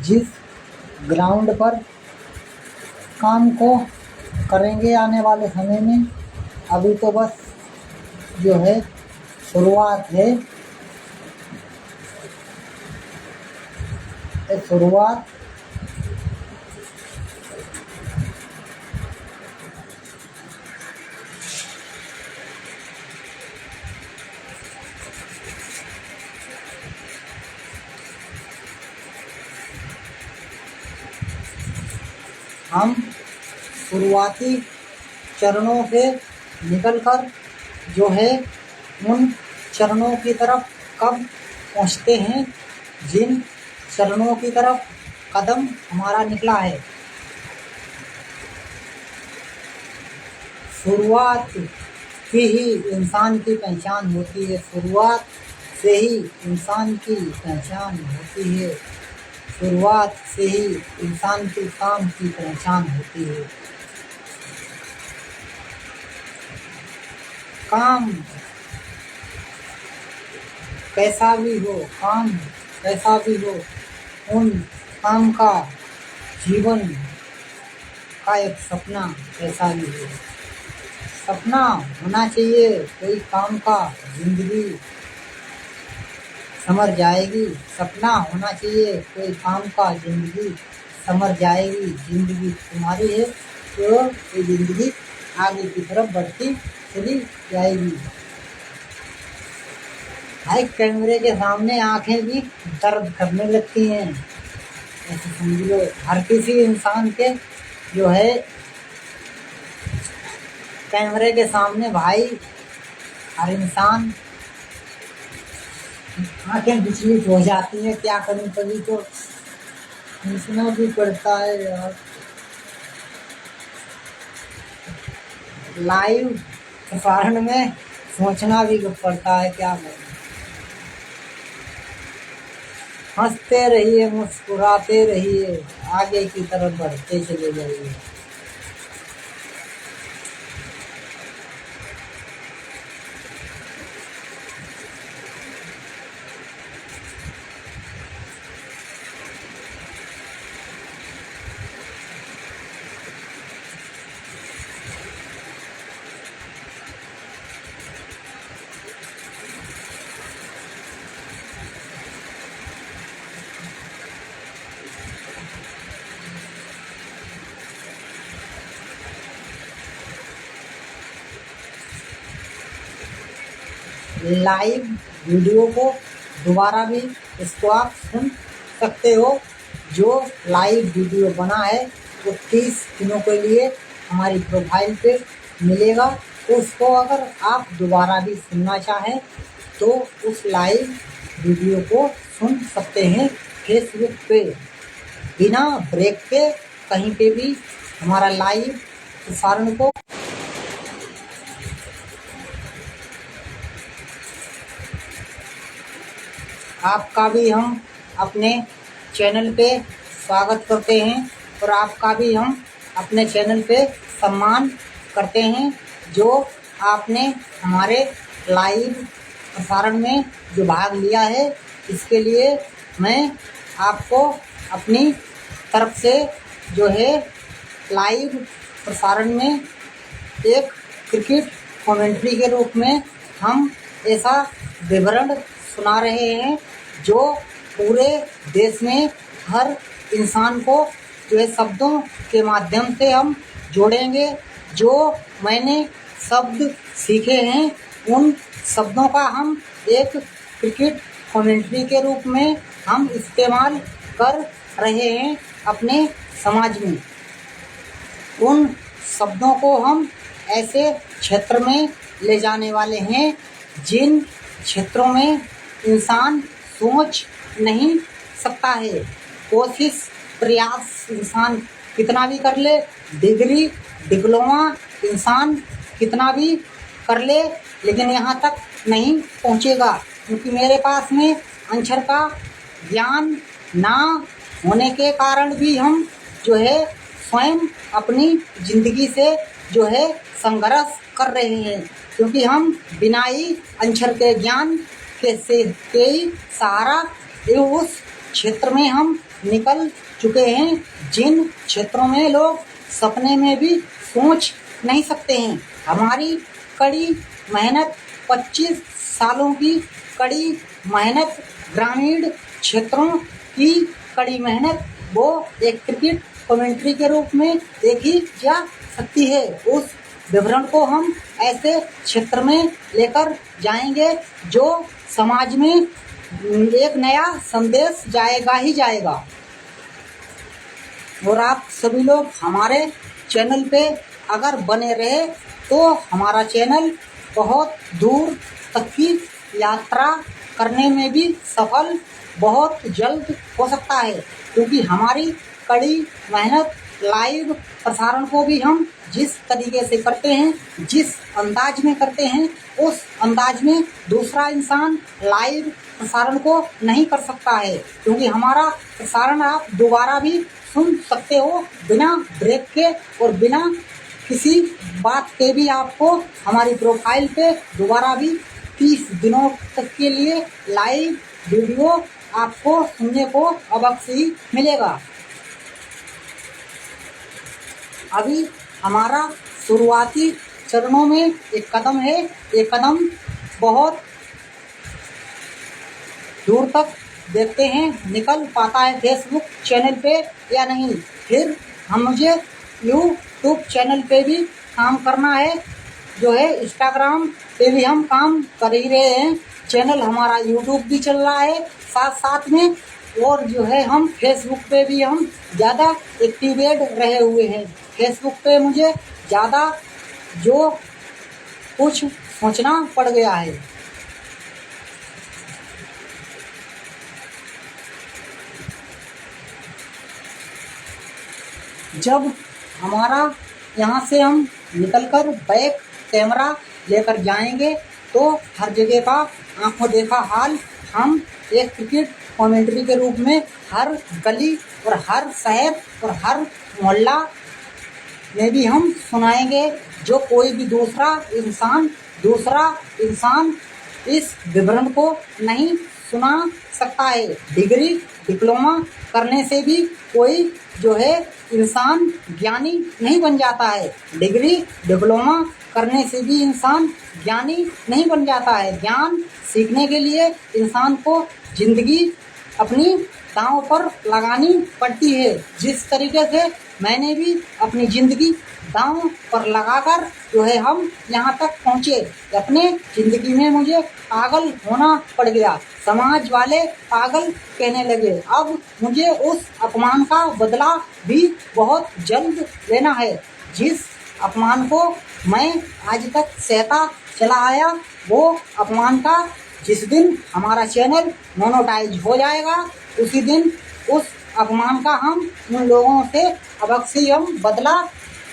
जिस ग्राउंड पर काम को करेंगे आने वाले समय में, अभी तो बस जो है शुरुआत है। शुरुआत हम शुरुआती चरणों से निकलकर जो है उन चरणों की तरफ कब पहुँचते हैं जिन चरणों की तरफ कदम हमारा निकला है। शुरुआत से ही इंसान की पहचान होती है। शुरुआत से ही इंसान की पहचान होती है। शुरुआत से ही इंसान के काम की पहचान होती है। काम कैसा भी हो, काम कैसा भी हो, उन काम का जीवन का एक सपना कैसा भी हो, सपना होना चाहिए। कोई काम का जिंदगी समर जाएगी। सपना होना चाहिए कोई काम का जिंदगी समर जाएगी। जिंदगी तुम्हारी है तो ये जिंदगी आगे की तरफ बढ़ती चली जाएगी। भाई कैमरे के सामने आंखें भी दर्द करने लगती हैं, ऐसे समझ लो। हर किसी इंसान के जो है कैमरे के सामने भाई हर इंसान आंखें विचलित हो जाती हैं। क्या करूं, कभी तो सुनना भी पड़ता है यार। लाइव प्रसारण में सोचना भी पड़ता है, क्या करें। हंसते रहिए, मुस्कुराते रहिए, आगे की तरफ बढ़ते चले जाइए। लाइव वीडियो को दोबारा भी इसको आप सुन सकते हो। जो लाइव वीडियो बना है वो 30 दिनों के लिए हमारी प्रोफाइल पे मिलेगा। उसको अगर आप दोबारा भी सुनना चाहें तो उस लाइव वीडियो को सुन सकते हैं फेसबुक पे, बिना ब्रेक के कहीं पे भी हमारा लाइव प्रसारण को आपका भी हम अपने चैनल पे स्वागत करते हैं और आपका भी हम अपने चैनल पे सम्मान करते हैं। जो आपने हमारे लाइव प्रसारण में जो भाग लिया है, इसके लिए मैं आपको अपनी तरफ से जो है लाइव प्रसारण में एक क्रिकेट कमेंट्री के रूप में हम ऐसा विवरण सुना रहे हैं जो पूरे देश में हर इंसान को जो है शब्दों के माध्यम से हम जोड़ेंगे। जो मैंने शब्द सीखे हैं उन शब्दों का हम एक क्रिकेट कमेंट्री के रूप में हम इस्तेमाल कर रहे हैं अपने समाज में। उन शब्दों को हम ऐसे क्षेत्र में ले जाने वाले हैं जिन क्षेत्रों में इंसान सोच नहीं सकता है। कोशिश प्रयास इंसान कितना भी कर ले, डिग्री डिप्लोमा इंसान कितना भी कर ले, लेकिन यहाँ तक नहीं पहुँचेगा, क्योंकि मेरे पास में अक्षर का ज्ञान ना होने के कारण भी हम जो है स्वयं अपनी जिंदगी से जो है संघर्ष कर रहे हैं। क्योंकि हम बिना ही अक्षर के ज्ञान के ही सहारा उस क्षेत्र में हम निकल चुके हैं, जिन क्षेत्रों में लोग सपने में भी सोच नहीं सकते हैं। हमारी कड़ी मेहनत, 25 सालों की कड़ी मेहनत, ग्रामीण क्षेत्रों की कड़ी मेहनत, वो एक क्रिकेट कमेंट्री के रूप में देखी जा सकती है। उस विवरण को हम ऐसे क्षेत्र में लेकर जाएंगे जो समाज में एक नया संदेश जाएगा ही जाएगा। और आप सभी लोग हमारे चैनल पे अगर बने रहे तो हमारा चैनल बहुत दूर तक की यात्रा करने में भी सफल बहुत जल्द हो सकता है, क्योंकि हमारी कड़ी मेहनत लाइव प्रसारण को भी हम जिस तरीके से करते हैं, जिस अंदाज में करते हैं, उस अंदाज में दूसरा इंसान लाइव प्रसारण को नहीं कर सकता है, क्योंकि हमारा प्रसारण आप दोबारा भी सुन सकते हो बिना ब्रेक के और बिना किसी बात के भी। आपको हमारी प्रोफाइल पे दोबारा भी 30 दिनों तक के लिए लाइव वीडियो आपको सुनने को अवश्य ही मिलेगा। अभी हमारा शुरुआती चरणों में एक कदम है, ये कदम बहुत दूर तक देखते हैं निकल पाता है फेसबुक चैनल पे या नहीं। फिर मुझे यूट्यूब चैनल पे भी काम करना है, जो है इंस्टाग्राम पे भी हम काम कर ही रहे हैं। चैनल हमारा यूट्यूब भी चल रहा है साथ साथ में, और जो है हम फेसबुक पे भी हम ज़्यादा एक्टिवेट रहे हुए हैं। फेसबुक पे मुझे ज़्यादा जो कुछ सोचना पड़ गया है। जब हमारा यहाँ से हम निकलकर बैक कैमरा लेकर जाएंगे तो हर जगह का आंखों देखा हाल हम एक क्रिकेट कमेंट्री के रूप में हर गली और हर शहर और हर मोहल्ला में भी हम सुनाएंगे, जो कोई भी दूसरा इंसान इस विवरण को नहीं सुना सकता है। डिग्री डिप्लोमा करने से भी कोई जो है इंसान ज्ञानी नहीं बन जाता है। डिग्री डिप्लोमा करने से भी इंसान ज्ञानी नहीं बन जाता है। ज्ञान सीखने के लिए इंसान को जिंदगी अपनी दांव पर लगानी पड़ती है। जिस तरीके से मैंने भी अपनी जिंदगी दांव पर लगाकर जो है हम यहाँ तक पहुँचे। अपने जिंदगी में मुझे पागल होना पड़ गया, समाज वाले पागल कहने लगे। अब मुझे उस अपमान का बदला भी बहुत जल्द लेना है। जिस अपमान को मैं आज तक सहता चला आया, वो अपमान का जिस दिन हमारा चैनल मोनेटाइज हो जाएगा, उसी दिन उस अपमान का हम उन लोगों से अवश्य हम बदला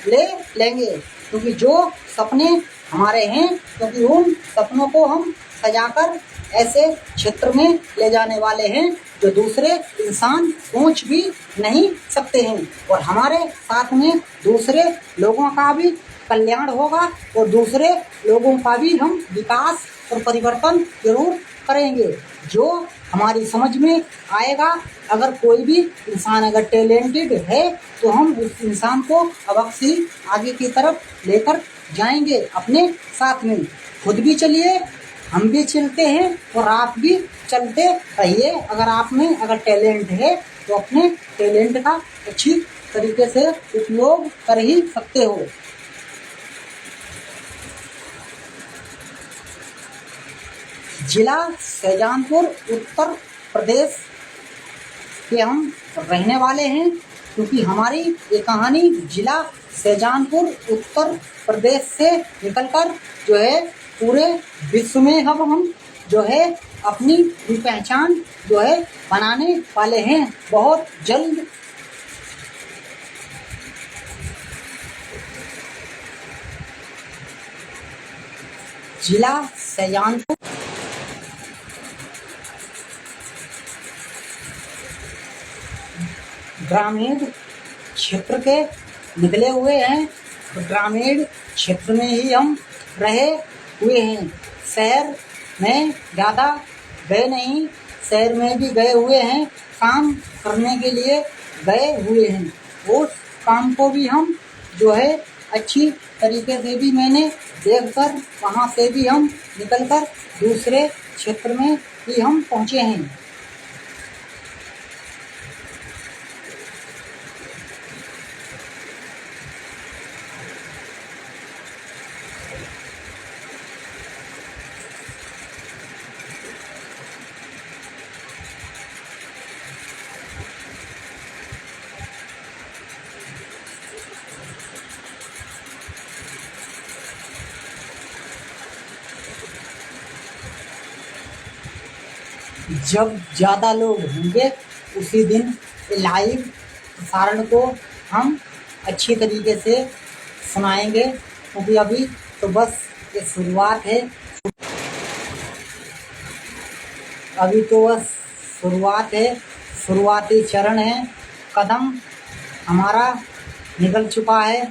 ले लेंगे। क्योंकि जो सपने हमारे हैं, क्योंकि उन सपनों को हम सजाकर ऐसे क्षेत्र में ले जाने वाले हैं जो दूसरे इंसान सोच भी नहीं सकते हैं। और हमारे साथ में दूसरे लोगों का भी कल्याण होगा और दूसरे लोगों का भी हम विकास और परिवर्तन जरूर करेंगे, जो हमारी समझ में आएगा। अगर कोई भी इंसान अगर टैलेंटेड है तो हम उस इंसान को अवश्य आगे की तरफ लेकर जाएंगे अपने साथ में। खुद भी चलिए, हम भी चलते हैं और आप भी चलते रहिए। अगर आप में अगर टैलेंट है तो अपने टैलेंट का अच्छी तरीके से उपयोग कर ही सकते हो। जिला शाहजहांपुर उत्तर प्रदेश के हम रहने वाले हैं, क्योंकि हमारी ये कहानी जिला शाहजहांपुर उत्तर प्रदेश से निकलकर जो है पूरे विश्व में अब हम जो है अपनी पहचान जो है बनाने वाले हैं बहुत जल्द। जिला शाहजहांपुर ग्रामीण क्षेत्र के निकले हुए हैं, तो ग्रामीण क्षेत्र में ही हम रहे हुए हैं। शहर में ज़्यादा गए नहीं, शहर में भी गए हुए हैं, काम करने के लिए गए हुए हैं। उस काम को भी हम जो है अच्छी तरीके से भी मैंने देखकर वहाँ से भी हम निकलकर दूसरे क्षेत्र में भी हम पहुँचे हैं। जब ज़्यादा लोग होंगे उसी दिन लाइव प्रसारण को हम अच्छी तरीके से सुनाएंगे, क्योंकि अभी तो बस ये शुरुआत है। अभी तो बस शुरुआत है, शुरुआती चरण है। कदम हमारा निकल चुका है,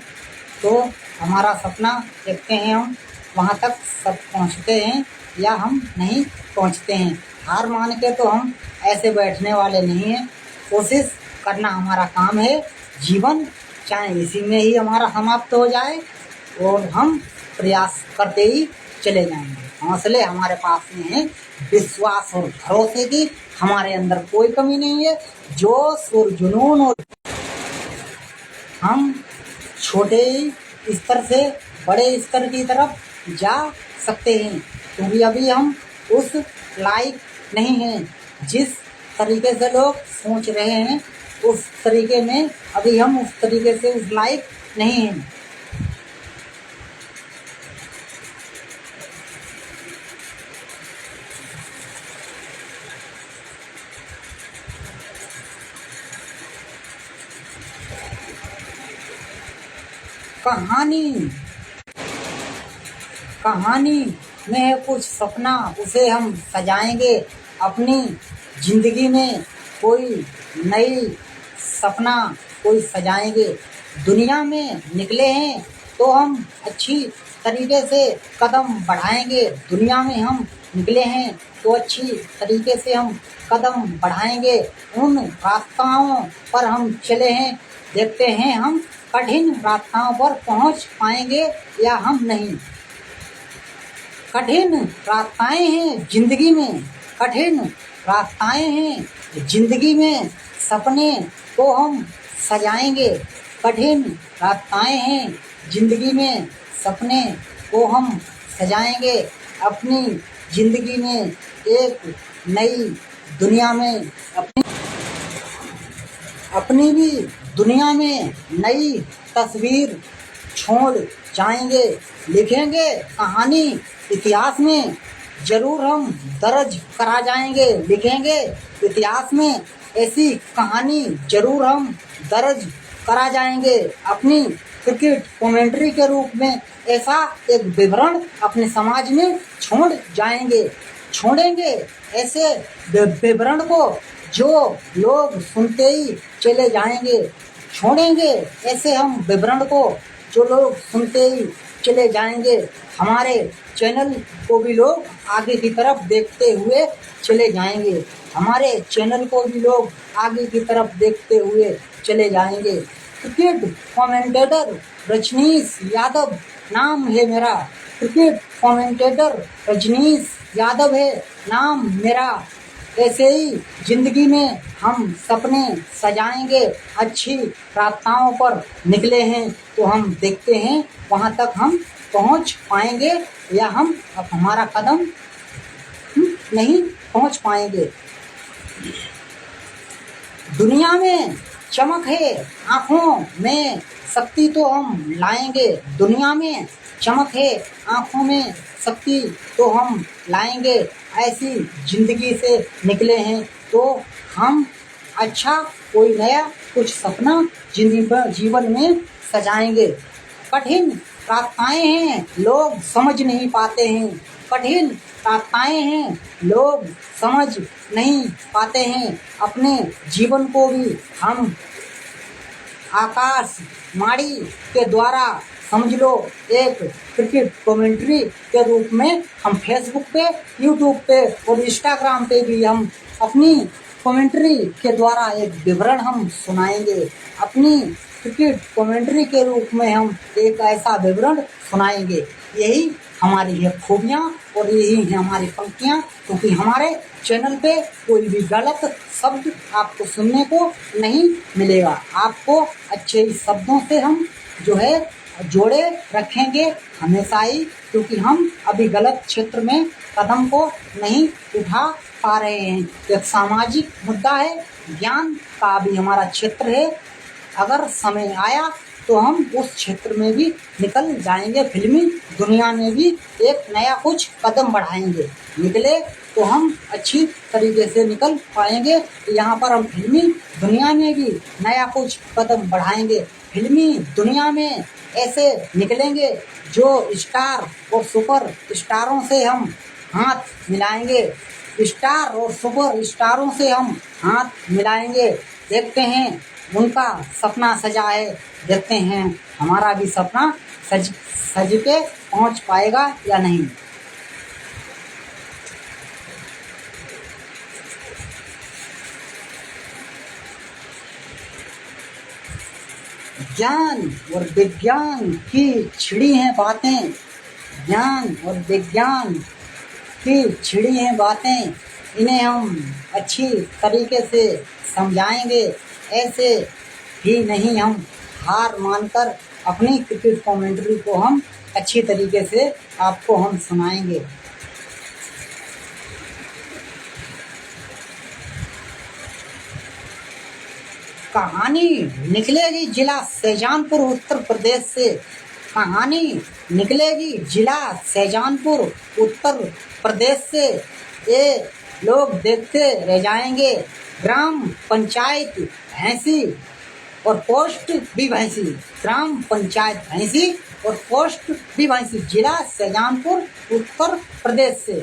तो हमारा सपना देखते हैं हम वहाँ तक सब पहुँचते हैं या हम नहीं पहुँचते हैं। हार मान के तो हम ऐसे बैठने वाले नहीं हैं। कोशिश करना हमारा काम है। जीवन चाहे इसी में ही हमारा समाप्त हो जाए और हम प्रयास करते ही चले जाएंगे। हौसले हमारे पास में हैं, विश्वास और भरोसे की हमारे अंदर कोई कमी नहीं है। जोश और जुनून, और हम छोटे स्तर से बड़े स्तर की तरफ जा सकते हैं, क्योंकि अभी हम उस लायक नहीं हैं। जिस तरीके से लोग सोच रहे हैं उस तरीके में अभी हम उस तरीके से उस लायक नहीं हैं। कहानी में है कुछ सपना, उसे हम सजाएंगे। अपनी जिंदगी में कोई नई सपना कोई सजाएंगे। दुनिया में निकले हैं तो हम अच्छी तरीके से कदम बढ़ाएंगे। दुनिया में हम निकले हैं तो अच्छी तरीके से हम कदम बढ़ाएंगे। उन रास्ताओं पर हम चले हैं, देखते हैं हम कठिन रास्ताओं पर पहुंच पाएंगे या हम नहीं। कठिन रास्ताएं हैं जिंदगी में, कठिन रास्ताएं हैं जिंदगी में, सपने को हम सजाएंगे। कठिन रास्ताएं हैं जिंदगी में, सपने को हम सजाएंगे। अपनी जिंदगी में एक नई दुनिया में अपनी भी दुनिया में नई तस्वीर छोड़ जाएंगे। लिखेंगे कहानी इतिहास में, जरूर हम दर्ज करा जाएंगे। लिखेंगे इतिहास में ऐसी कहानी जरूर हम दर्ज करा जाएंगे। अपनी क्रिकेट कमेंट्री के रूप में ऐसा एक विवरण अपने समाज में छोड़ेंगे ऐसे विवरण को जो लोग सुनते ही चले जाएंगे। छोड़ेंगे ऐसे हम विवरण को जो लोग सुनते ही चले जाएंगे। हमारे चैनल को भी लोग आगे की तरफ देखते हुए चले जाएंगे। हमारे चैनल को भी लोग आगे की तरफ देखते हुए चले जाएंगे। क्रिकेट कमेंटेटर रजनीश यादव नाम है मेरा। क्रिकेट कमेंटेटर रजनीश यादव है नाम मेरा। ऐसे ही जिंदगी में हम सपने सजाएंगे। अच्छी रास्ताओं पर निकले हैं तो हम देखते हैं वहाँ तक हम पहुँच पाएंगे या हम अब हमारा कदम नहीं पहुँच पाएंगे। दुनिया में चमक है, आँखों में शक्ति तो हम लाएंगे। दुनिया में चमक है, आँखों में शक्ति तो हम लाएंगे। ऐसी जिंदगी से निकले हैं तो हम अच्छा कोई नया कुछ सपना जीवन में सजाएंगे। कठिन रास्ताएं हैं, लोग समझ नहीं पाते हैं। कठिन रास्ताएं हैं, लोग समझ नहीं पाते हैं। अपने जीवन को भी हम आकाश माड़ी के द्वारा समझ लो एक क्रिकेट कमेंट्री के रूप में हम फेसबुक पे, यूट्यूब पे और इंस्टाग्राम पे भी हम अपनी कमेंट्री के द्वारा एक विवरण हम सुनाएंगे। अपनी क्रिकेट कमेंट्री के रूप में हम एक ऐसा विवरण सुनाएंगे। यही हमारी है खूबियाँ और यही है हमारी पंक्तियाँ, क्योंकि हमारे चैनल पे कोई भी गलत शब्द आपको सुनने को नहीं मिलेगा। आपको अच्छे शब्दों से हम जो है जोड़े रखेंगे हमेशा ही, क्योंकि हम अभी गलत क्षेत्र में कदम को नहीं उठा पा रहे हैं। एक सामाजिक मुद्दा है, ज्ञान का भी हमारा क्षेत्र है। अगर समय आया तो हम उस क्षेत्र में भी निकल जाएंगे, फिल्मी दुनिया में भी एक नया कुछ कदम बढ़ाएंगे। निकले तो हम अच्छी तरीके से निकल पाएंगे। यहाँ पर हम फिल्मी दुनिया में भी नया कुछ कदम बढ़ाएंगे। फिल्मी दुनिया में ऐसे निकलेंगे जो स्टार और सुपर स्टारों से हम हाथ मिलाएंगे। स्टार और सुपर स्टारों से हम हाथ मिलाएंगे। देखते हैं उनका सपना सजा है, देखते हैं हमारा भी सपना सज के पहुंच पाएगा या नहीं। ज्ञान और विज्ञान की छिड़ी हैं बातें, ज्ञान और विज्ञान की छिड़ी हैं बातें, इन्हें हम अच्छी तरीके से समझाएंगे। ऐसे ही नहीं हम हार मानकर अपनी क्रिकेट कमेंट्री को हम अच्छी तरीके से आपको हम सुनाएंगे। कहानी निकलेगी जिला शाहजहांपुर उत्तर प्रदेश से, कहानी निकलेगी जिला शाहजहांपुर उत्तर प्रदेश से। ये लोग देखते रह जाएंगे। ग्राम पंचायत भैंसी और पोस्ट भी भैंसी, ग्राम पंचायत भैंसी और पोस्ट भी भैंसी, जिला शाहजहांपुर उत्तर प्रदेश से।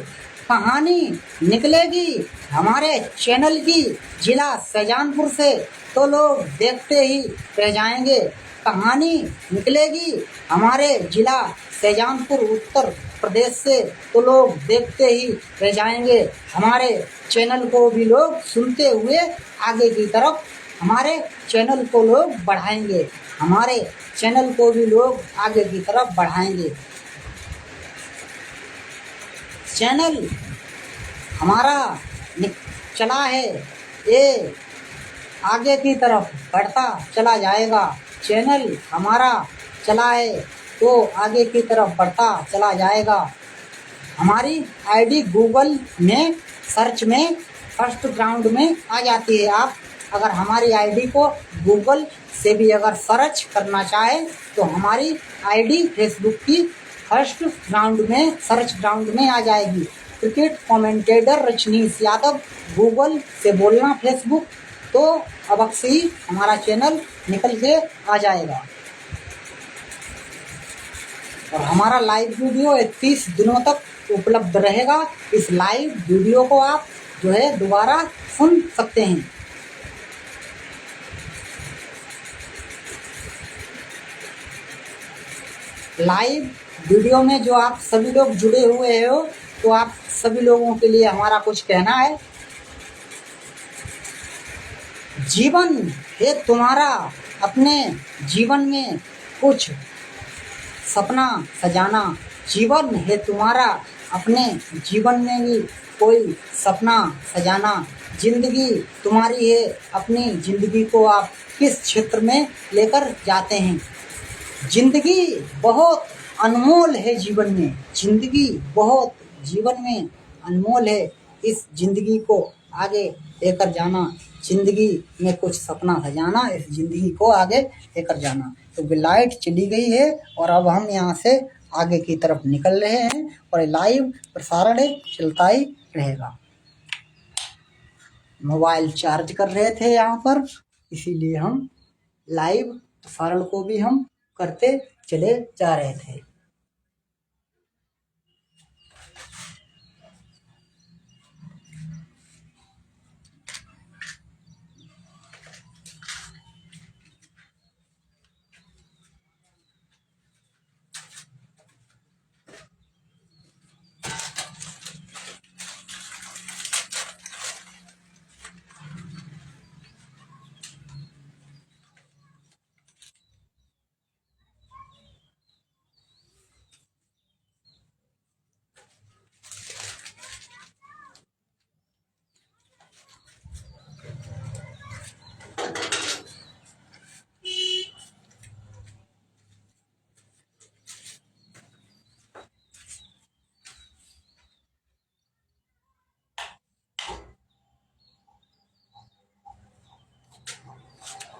कहानी निकलेगी हमारे चैनल की जिला शाहजहांपुर से, तो लोग देखते ही रह जाएंगे। कहानी निकलेगी हमारे जिला शाहजहांपुर उत्तर प्रदेश से, तो लोग देखते ही रह जाएंगे। हमारे चैनल को भी लोग सुनते हुए आगे की तरफ हमारे चैनल को लोग बढ़ाएंगे। हमारे चैनल को भी लोग आगे की तरफ बढ़ाएंगे। चैनल हमारा चला है, ये आगे की तरफ बढ़ता चला जाएगा। चैनल हमारा चला है तो आगे की तरफ बढ़ता चला जाएगा। हमारी आईडी गूगल में सर्च में फर्स्ट ग्राउंड में आ जाती है। आप अगर हमारी आईडी को गूगल से भी अगर सर्च करना चाहे तो हमारी आईडी फेसबुक की फर्स्ट ग्राउंड में सर्च ग्राउंड में आ जाएगी। Cricket commentator Rajnish Yadav Google से बोलना फेसबुक, तो अब से ही हमारा चैनल निकल के आ जाएगा। और हमारा लाइव वीडियो 31 दिनों तक उपलब्ध रहेगा। इस लाइव वीडियो को आप जो है दोबारा सुन सकते हैं। लाइव वीडियो में जो आप सभी लोग जुड़े हुए हो, तो आप सभी लोगों के लिए हमारा कुछ कहना है। जीवन है तुम्हारा, अपने जीवन में कुछ सपना सजाना। जीवन है तुम्हारा, अपने जीवन में भी कोई सपना सजाना। जिंदगी तुम्हारी है, अपनी जिंदगी को आप किस क्षेत्र में लेकर जाते हैं। जिंदगी बहुत अनमोल है जीवन में, जिंदगी बहुत जीवन में अनमोल है। इस जिंदगी को आगे लेकर जाना, जिंदगी में कुछ सपना सजाना, इस जिंदगी को आगे लेकर जाना। तो लाइट चली गई है और अब हम यहाँ से आगे की तरफ निकल रहे हैं और लाइव प्रसारण चलता ही रहेगा। मोबाइल चार्ज कर रहे थे यहाँ पर, इसीलिए हम लाइव प्रसारण को भी हम करते चले जा रहे थे।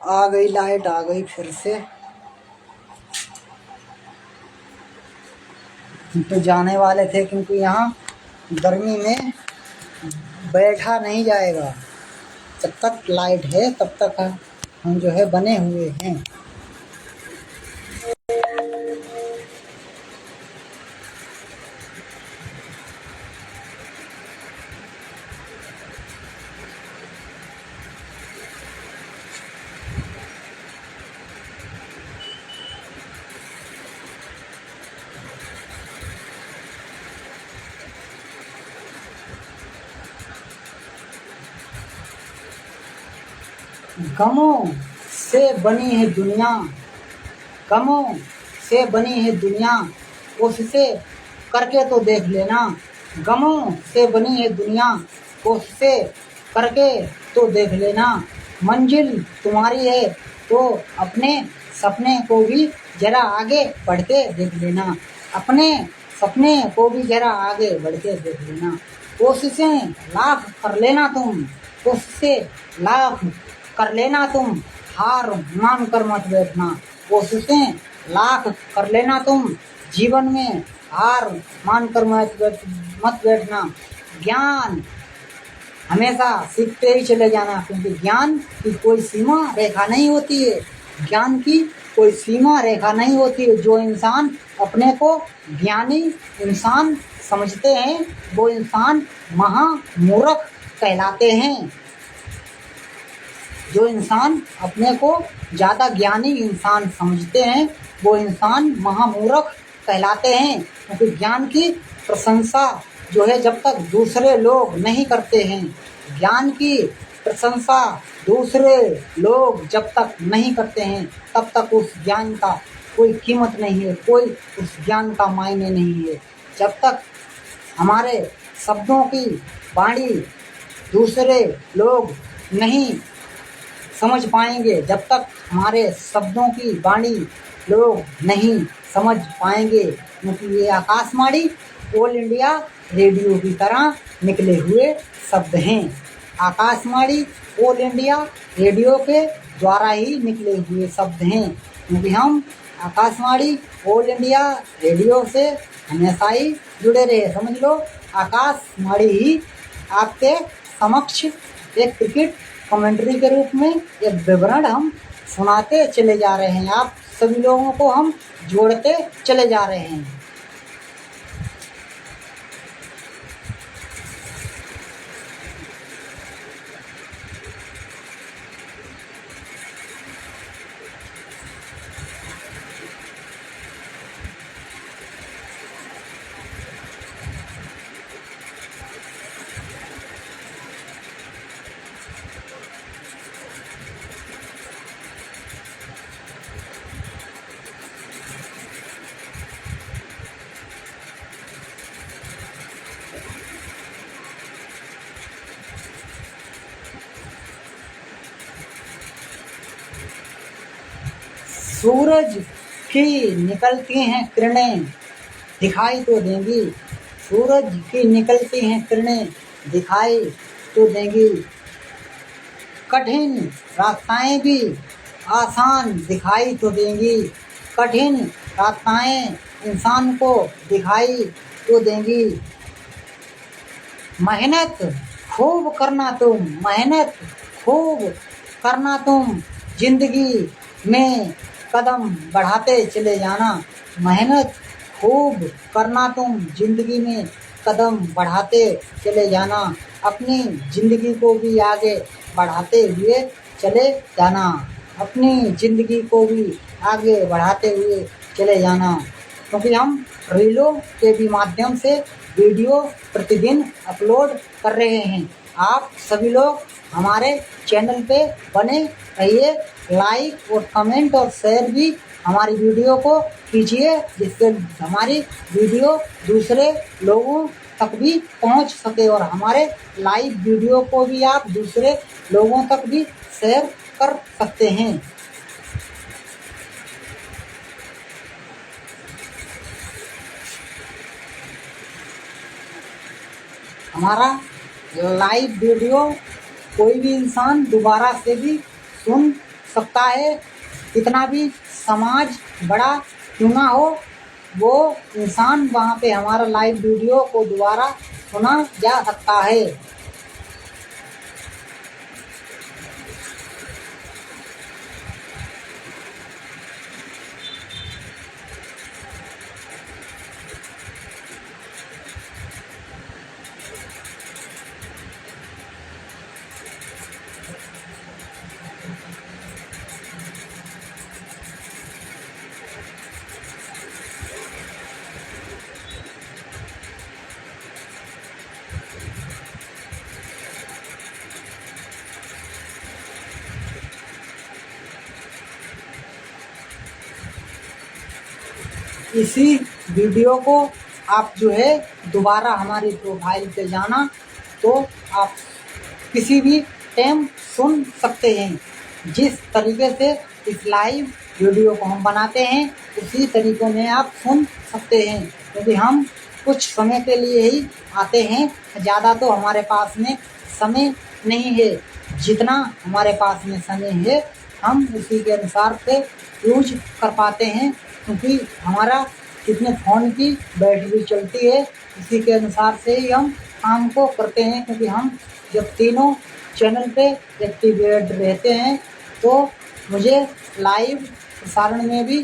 आ गई लाइट, आ गई फिर से। तो जाने वाले थे क्योंकि यहाँ गर्मी में बैठा नहीं जाएगा। जब तक लाइट है तब तक हम जो है बने हुए हैं। गमों से बनी है दुनिया, गमों से बनी है दुनिया, उससे करके तो देख लेना। गमों से बनी है दुनिया, उससे करके तो देख लेना। मंजिल तुम्हारी है तो अपने सपने को भी जरा आगे बढ़ के देख लेना। अपने सपने को भी जरा आगे बढ़ के देख लेना। कोशिशें लाख कर लेना तुम, कोशिशें लाख कर लेना तुम, हार मान कर मत बैठना। कोशिशें लाख कर लेना तुम, जीवन में हार मान कर मत बैठना। ज्ञान हमेशा सीखते ही चले जाना, क्योंकि ज्ञान की कोई सीमा रेखा नहीं होती है। ज्ञान की कोई सीमा रेखा नहीं होती है। जो इंसान अपने को ज्ञानी इंसान समझते हैं वो इंसान महामूर्ख कहलाते हैं। जो इंसान अपने को ज़्यादा ज्ञानी इंसान समझते हैं वो इंसान महामूर्ख कहलाते हैं, क्योंकि ज्ञान की प्रशंसा जो है जब तक दूसरे लोग नहीं करते हैं, ज्ञान की प्रशंसा दूसरे लोग जब तक नहीं करते हैं तब तक उस ज्ञान का कोई कीमत नहीं है, कोई उस ज्ञान का मायने नहीं है। जब तक हमारे शब्दों की वाणी दूसरे लोग नहीं समझ पाएंगे, जब तक हमारे शब्दों की वाणी लोग नहीं समझ पाएंगे, क्योंकि ये आकाशवाणी ऑल इंडिया रेडियो की तरह निकले हुए शब्द हैं। आकाशवाणी ऑल इंडिया रेडियो के द्वारा ही निकले हुए शब्द हैं, क्योंकि हम आकाशवाणी ऑल इंडिया रेडियो से हमेशा ही जुड़े रहे। समझ लो आकाशवाणी ही आपके समक्ष एक क्रिकेट कमेंट्री के रूप में एक विवरण हम सुनाते चले जा रहे हैं। आप सभी लोगों को हम जोड़ते चले जा रहे हैं। सूरज की निकलती हैं किरणें दिखाई तो देंगी, सूरज की निकलती हैं किरणें दिखाई तो देंगी। कठिन रास्ताएं भी आसान दिखाई तो देंगी, कठिन रास्ताएं इंसान को दिखाई तो देंगी। मेहनत खूब करना तुम, मेहनत खूब करना तुम, जिंदगी में कदम बढ़ाते चले जाना। मेहनत खूब करना तुम, जिंदगी में कदम बढ़ाते चले जाना। अपनी जिंदगी को भी आगे बढ़ाते हुए चले जाना, अपनी जिंदगी को भी आगे बढ़ाते हुए चले जाना। क्योंकि हम रीलों के भी माध्यम से वीडियो प्रतिदिन अपलोड कर रहे हैं। आप सभी लोग हमारे चैनल पे बने रहिए, लाइक और कमेंट और शेयर भी हमारी वीडियो को कीजिए, जिससे हमारी वीडियो दूसरे लोगों तक भी पहुंच सके और हमारे लाइव वीडियो को भी आप दूसरे लोगों तक भी शेयर कर सकते हैं। हमारा लाइव वीडियो कोई भी इंसान दोबारा से भी सुन सकता है। कितना भी समाज बड़ा क्यों ना हो, वो इंसान वहाँ पे हमारा लाइव वीडियो को दोबारा सुना जा सकता है। इसी वीडियो को आप जो है दोबारा हमारी प्रोफाइल पे जाना तो आप किसी भी टाइम सुन सकते हैं। जिस तरीके से इस लाइव वीडियो को हम बनाते हैं उसी तरीकों में आप सुन सकते हैं, क्योंकि हम कुछ समय के लिए ही आते हैं, ज़्यादा तो हमारे पास में समय नहीं है। जितना हमारे पास में समय है हम उसी के अनुसार से यूज कर पाते हैं, क्योंकि हमारा कितने फ़ोन की बैटरी चलती है उसी के अनुसार से ही हम काम को करते हैं। क्योंकि हम जब तीनों चैनल पे एक्टिवेट रहते हैं तो मुझे लाइव प्रसारण में भी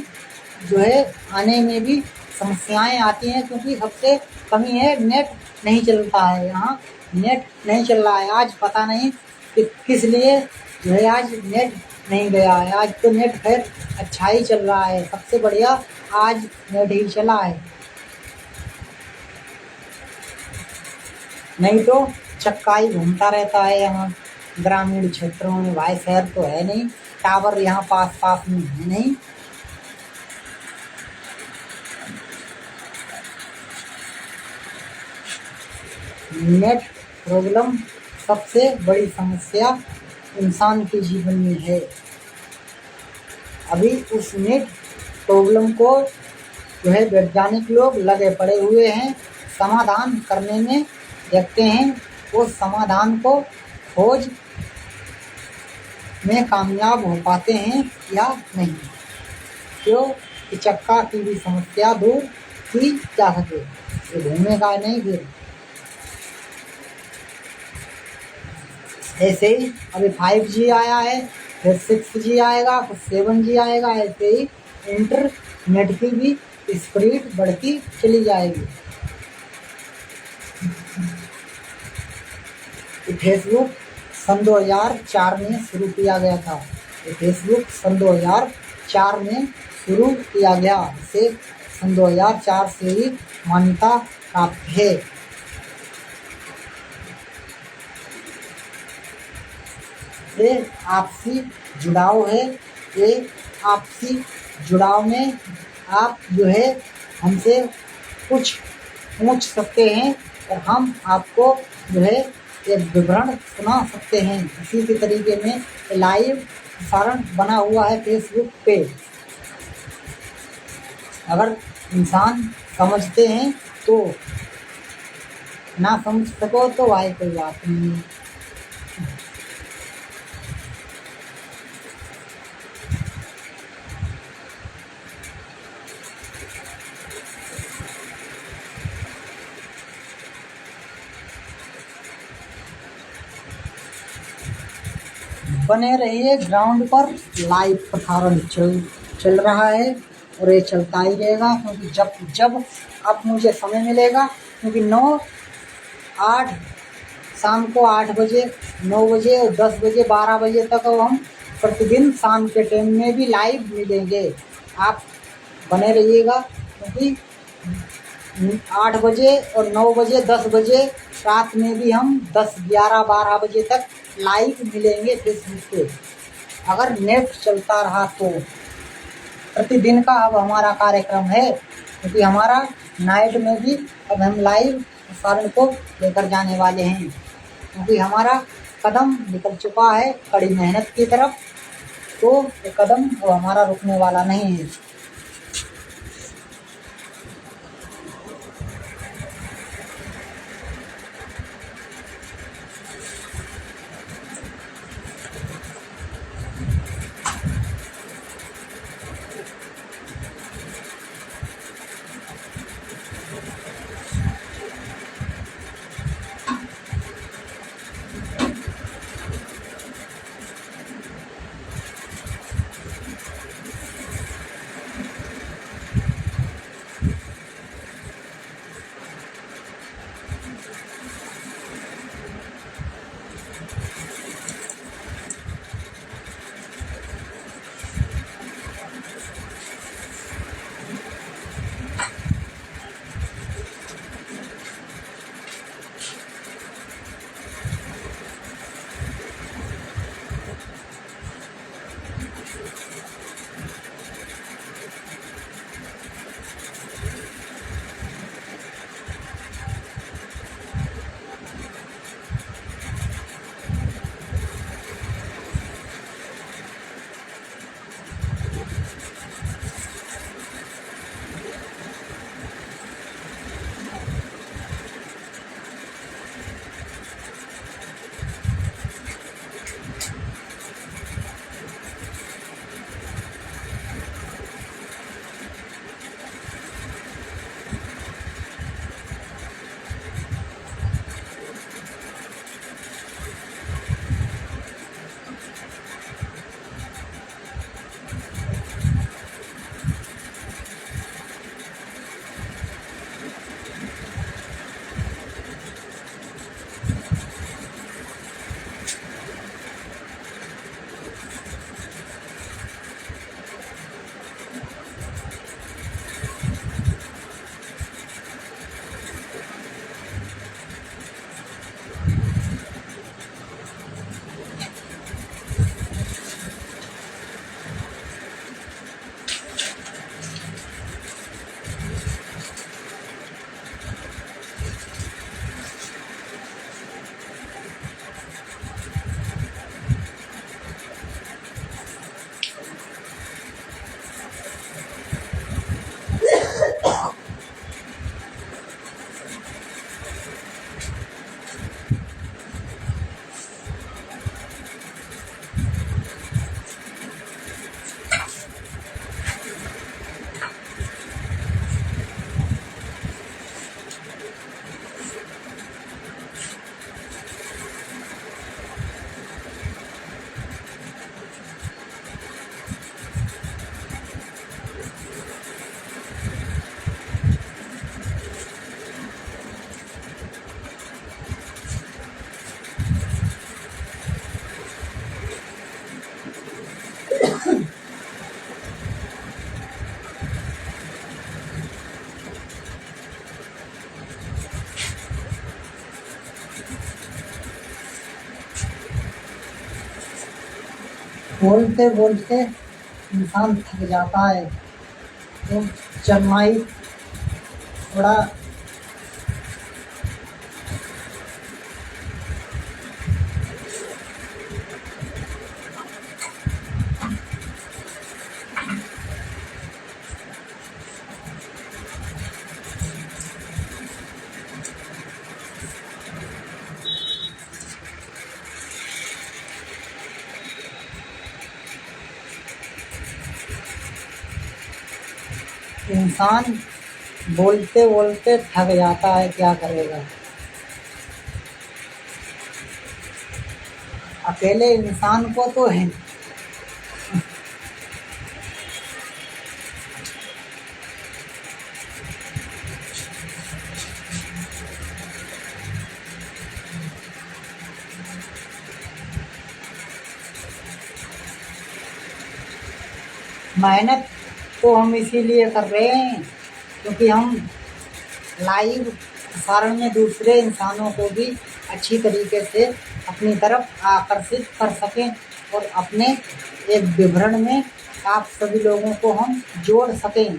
जो है आने में भी समस्याएं आती हैं, क्योंकि सबसे कमी है नेट नहीं चलता है। यहाँ नेट नहीं चल रहा है, आज पता नहीं कि किस लिए जो है आज नेट नहीं गया है। आज तो नेट खैर अच्छा ही चल रहा है, सबसे बढ़िया आज नेट ही चला है, नहीं तो चक्का ही घूमता रहता है। यहाँ ग्रामीण क्षेत्रों में भाई, शहर तो है नहीं, टावर यहाँ पास पास में है नहीं। नेट प्रॉब्लम सबसे बड़ी समस्या इंसान के जीवन में है। अभी उस नेट प्रॉब्लम को जो है वैज्ञानिक लोग लगे पड़े हुए हैं समाधान करने में। देखते हैं उस समाधान को खोज में कामयाब हो पाते हैं या नहीं, क्यों कि चक्का की भी समस्या दूर की जा सके। ये घूमेगा नहीं फिर। ऐसे ही अभी 5G आया है, फिर 6G आएगा, फिर 7G आएगा। ऐसे ही इंटरनेट की भी स्पीड बढ़ती चली जाएगी। फेसबुक सन 2004 में शुरू किया गया था। फेसबुक सन 2004 में शुरू किया गया, इसे सन 2004 से ही मान्यता प्राप्त है। ये आपसी जुड़ाव है। ये आपसी जुड़ाव में आप जो है हमसे कुछ पूछ सकते हैं और हम आपको जो है एक विवरण सुना सकते हैं। इसी के तरीके में लाइव प्रसारण बना हुआ है फेसबुक पे। अगर इंसान समझते हैं तो, ना समझ सको तो भाई कोई बात नहीं। बने रहिए ग्राउंड पर, लाइव प्रसारण चल रहा है और ये चलता ही रहेगा, क्योंकि जब अब मुझे समय मिलेगा, क्योंकि 9-8 शाम को 8 बजे, 9 बजे और 10 बजे 12 बजे तक अब हम प्रतिदिन शाम के टाइम में भी लाइव मिलेंगे। आप बने रहिएगा, क्योंकि 8 बजे और 9 बजे 10 बजे रात में भी हम 10, 11, 12 बजे तक लाइव मिलेंगे फेसबुक पे, अगर नेट चलता रहा तो। प्रतिदिन का अब हमारा कार्यक्रम है, क्योंकि हमारा नाइट में भी अब हम लाइव प्रसारण को लेकर जाने वाले हैं, क्योंकि हमारा कदम निकल चुका है कड़ी मेहनत की तरफ, तो ये कदम अब हमारा रुकने वाला नहीं है। बोलते बोलते इंसान थक जाता है, तो चलना ही थोड़ा इंसान बोलते बोलते थक जाता है, क्या करेगा। अकेले इंसान को तो है मेहनत तो हम इसीलिए कर रहे हैं क्योंकि हम लाइव प्रसारण में दूसरे इंसानों को भी अच्छी तरीके से अपनी तरफ आकर्षित कर सकें और अपने एक विवरण में आप सभी लोगों को हम जोड़ सकें।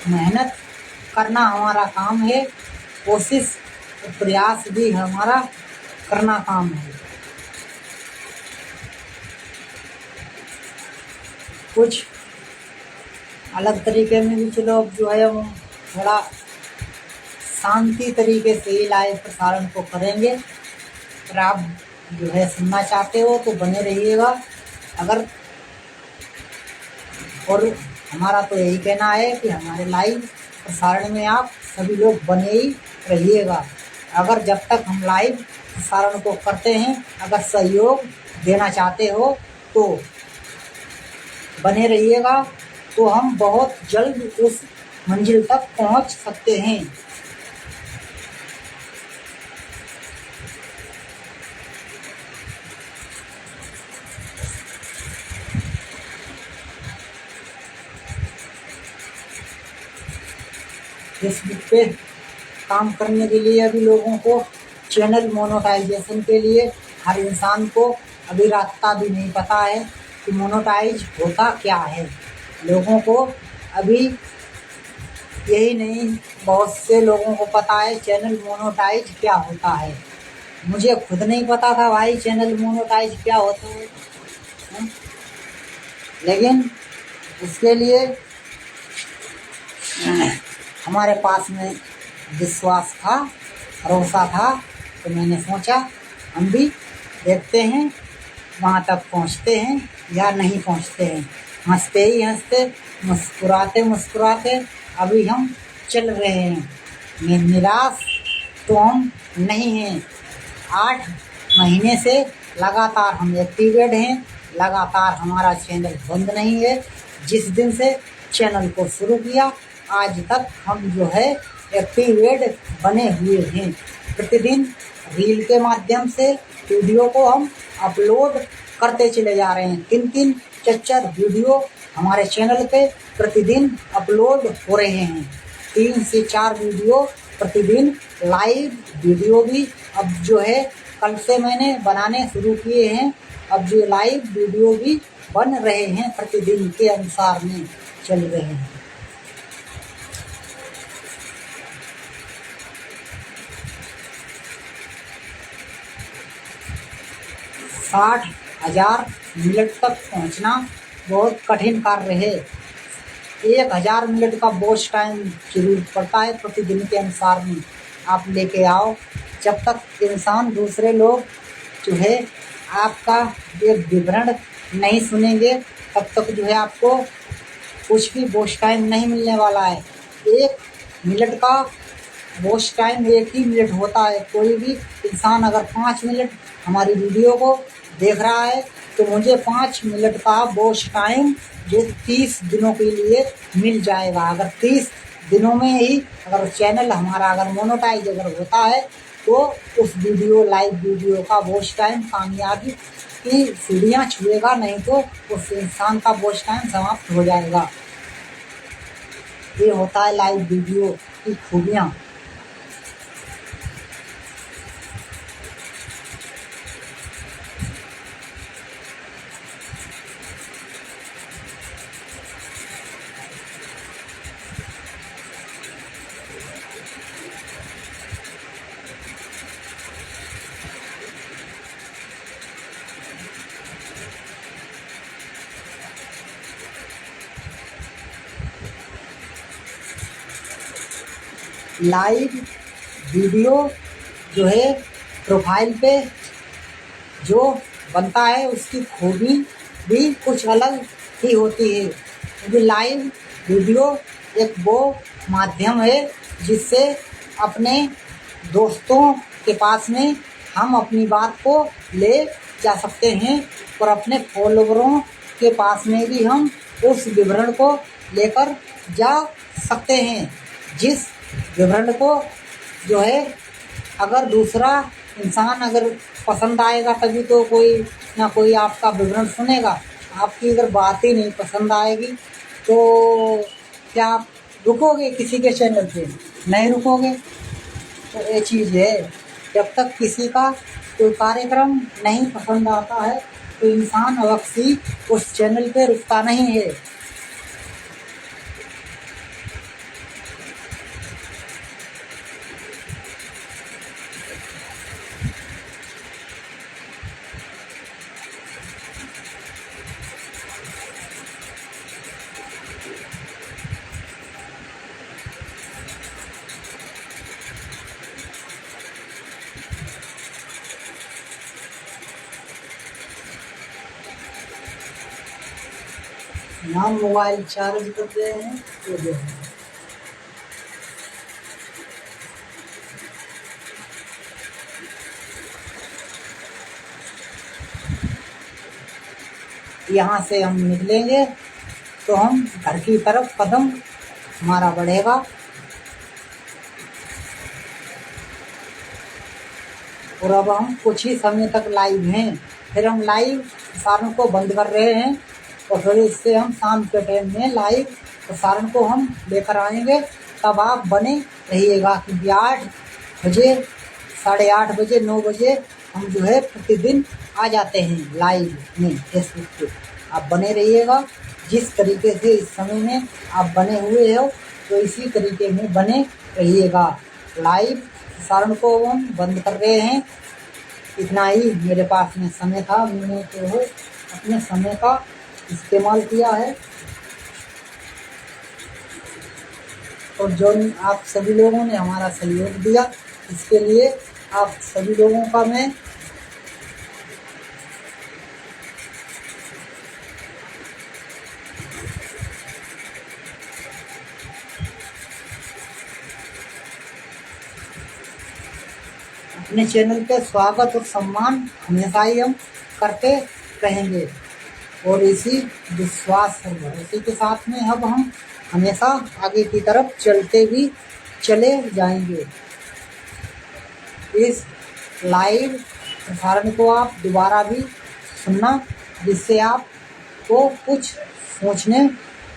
मेहनत करना हमारा काम है, कोशिश और प्रयास भी हमारा करना काम है। कुछ अलग तरीके में भी चलो अब जो है हम थोड़ा शांति तरीके से ही लाइव प्रसारण को करेंगे। अगर आप जो है सुनना चाहते हो तो बने रहिएगा। अगर और हमारा तो यही कहना है कि हमारे लाइव प्रसारण में आप सभी लोग बने ही रहिएगा। अगर जब तक हम लाइव प्रसारण को करते हैं, अगर सहयोग देना चाहते हो तो बने रहिएगा, तो हम बहुत जल्द उस मंजिल तक पहुंच सकते हैं। फेसबुक पे काम करने के लिए अभी लोगों को चैनल मोनेटाइजेशन के लिए हर इंसान को अभी रास्ता भी नहीं पता है कि मोनेटाइज होता क्या है। लोगों को अभी यही नहीं, बहुत से लोगों को पता है चैनल मोनेटाइज क्या होता है। मुझे खुद नहीं पता था भाई चैनल मोनेटाइज क्या होता है, लेकिन इसके लिए हमारे पास में विश्वास था, भरोसा था, तो मैंने सोचा हम भी देखते हैं वहाँ तक पहुँचते हैं या नहीं पहुँचते हैं। हंसते ही हंसते, मुस्कुराते मुस्कुराते अभी हम चल रहे हैं। निराश तो हम नहीं हैं। 8 महीने से लगातार हम एक्टिवेट हैं, लगातार हमारा चैनल बंद नहीं है। जिस दिन से चैनल को शुरू किया आज तक हम जो है एक्टिवेट बने हुए हैं। प्रतिदिन रील के माध्यम से वीडियो को हम अपलोड करते चले जा रहे हैं। 3-3, 4-4 वीडियो हमारे चैनल पे प्रतिदिन अपलोड हो रहे हैं। 3 से 4 वीडियो प्रतिदिन लाइव वीडियो भी अब जो है कल से मैंने बनाने शुरू किए हैं। अब जो लाइव वीडियो भी बन रहे हैं, प्रतिदिन के अनुसार में चल रहे हैं। 60,000 मिनट तक पहुंचना बहुत कठिन कार्य है। 1000 मिनट का वॉच टाइम जरूर पड़ता है प्रतिदिन के अनुसार में आप लेके आओ। जब तक इंसान दूसरे लोग जो है आपका एक विवरण नहीं सुनेंगे तब तक जो है आपको कुछ भी वॉच टाइम नहीं मिलने वाला है। 1 मिनट का वॉच टाइम 1 ही मिनट होता है। कोई भी इंसान अगर 5 मिनट हमारी वीडियो को देख रहा है तो मुझे 5 मिनट का वॉच टाइम जो 30 दिनों के लिए मिल जाएगा। अगर 30 दिनों में ही अगर चैनल हमारा अगर मोनेटाइज अगर होता है तो उस वीडियो लाइव वीडियो का वॉच टाइम कामयाबी उसकी सीढ़ियाँ छुएगा, नहीं तो उस इंसान का वॉच टाइम समाप्त हो जाएगा। ये होता है लाइव वीडियो की खूबियाँ। लाइव वीडियो जो है प्रोफाइल पे जो बनता है उसकी खूबी भी कुछ अलग ही होती है, क्योंकि लाइव वीडियो एक वो माध्यम है जिससे अपने दोस्तों के पास में हम अपनी बात को ले जा सकते हैं और अपने फॉलोवरों के पास में भी हम उस विवरण को लेकर जा सकते हैं, जिस विवरण को जो है अगर दूसरा इंसान अगर पसंद आएगा तभी तो कोई ना कोई आपका विवरण सुनेगा। आपकी अगर बात ही नहीं पसंद आएगी तो क्या आप रुकोगे किसी के चैनल पे? नहीं रुकोगे। तो ये चीज़ है, जब तक किसी का कोई कार्यक्रम नहीं पसंद आता है तो इंसान अवश्य ही उस चैनल पे रुकता नहीं है। ना मोबाइल चार्ज करते हैं तो जो है यहाँ से हम निकलेंगे तो हम घर की तरफ कदम हमारा बढ़ेगा। और अब हम कुछ ही समय तक लाइव हैं, फिर हम लाइव प्रसारण को बंद कर रहे हैं और फिर इससे हम शाम के टाइम में लाइव प्रसारण को हम लेकर आएंगे। तब आप बने रहिएगा, क्योंकि 8 बजे 8:30 बजे 9 बजे हम जो है प्रतिदिन आ जाते हैं लाइव में फेसबुक पे। आप बने रहिएगा, जिस तरीके से इस समय में आप बने हुए हो तो इसी तरीके में बने रहिएगा। लाइव प्रसारण को हम बंद कर रहे हैं। इतना ही मेरे पास में समय था, मैंने जो है अपने समय का इस्तेमाल किया है। और जो आप सभी लोगों ने हमारा सहयोग दिया इसके लिए आप सभी लोगों का मैं अपने चैनल पे स्वागत और सम्मान हमेशा ही हम करते रहेंगे। और इसी विश्वास और भरोसे के साथ में अब हम हमेशा आगे की तरफ चलते भी चले जाएंगे। इस लाइव प्रसारण को आप दोबारा भी सुनना, जिससे आपको कुछ सोचने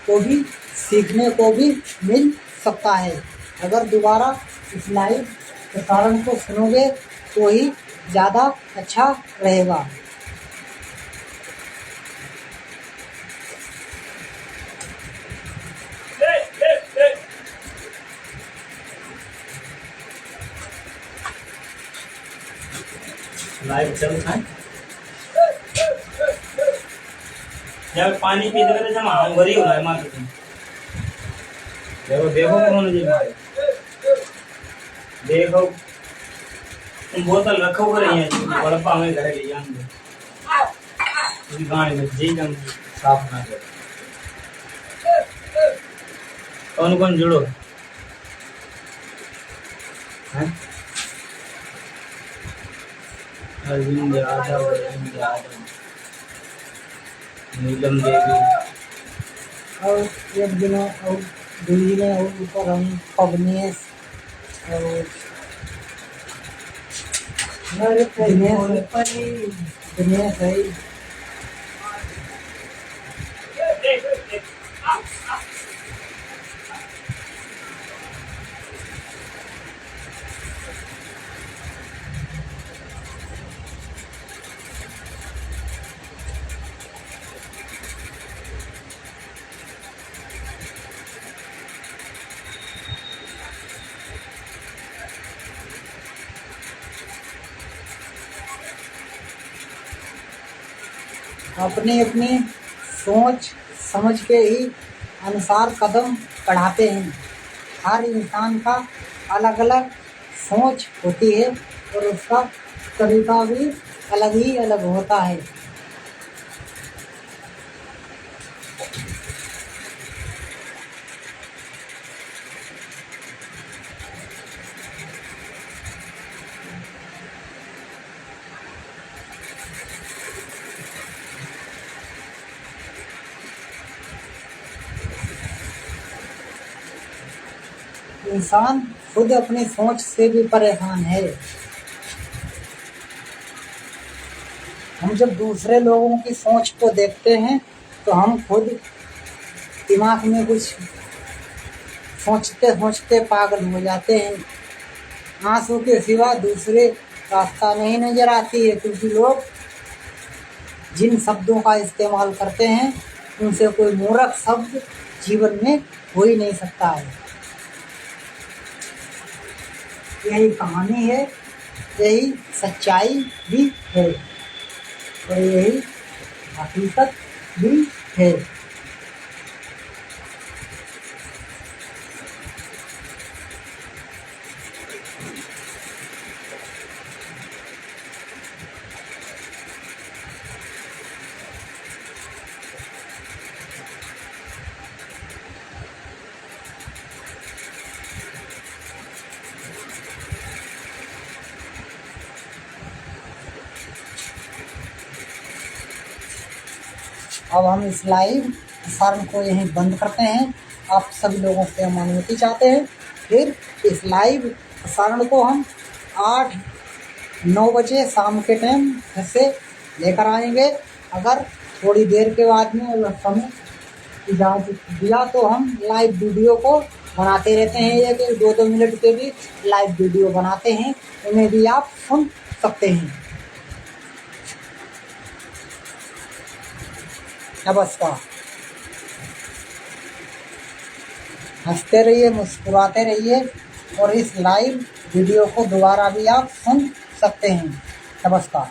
को भी सीखने को भी मिल सकता है। अगर दोबारा इस लाइव प्रसारण को सुनोगे तो ही ज़्यादा अच्छा रहेगा। लाइव चल रहा है। जब पानी पी दे जमा हम गरी हो रहा है मार्केट में। देखो देखो उन्होंने जी मारे देखो तुम बोतल रखो कर रही है बड़प्पा में घर ले जाएंगे इस गाड़ी में जी जम साफ ना कर। कौन कौन जुड़ो हैं? अरविंद यादव नीलम देवी और एक दिनों और दूरी में और ऊपर हम पवनीस और सुनिए सही। अपनी अपनी सोच समझ के ही अनुसार कदम बढ़ाते हैं। हर इंसान का अलग अलग सोच होती है और उसका तरीका भी अलग ही अलग होता है। इंसान खुद अपनी सोच से भी परेशान है। हम जब दूसरे लोगों की सोच को देखते हैं तो हम खुद दिमाग में कुछ सोचते सोचते पागल हो जाते हैं। आंसू के सिवा दूसरे रास्ता नहीं नजर आती है, क्योंकि लोग जिन शब्दों का इस्तेमाल करते हैं उनसे कोई मूर्ख शब्द जीवन में हो ही नहीं सकता है। यही कहानी है, यही सच्चाई भी है और यही हकीकत भी है। अब हम इस लाइव प्रसारण को यहीं बंद करते हैं। आप सभी लोगों से हम अनुमति चाहते हैं। फिर इस लाइव प्रसारण को हम 8-9 बजे शाम के टाइम फिर से लेकर आएंगे। अगर थोड़ी देर के बाद में अगर समय इजाज़त दिया तो हम लाइव वीडियो को बनाते रहते हैं। 1-2 मिनट के भी लाइव वीडियो बनाते हैं, उन्हें भी आप सुन सकते हैं। नमस्कार। हंसते रहिए, मुस्कुराते रहिए और इस लाइव वीडियो को दोबारा भी आप सुन सकते हैं। नमस्कार।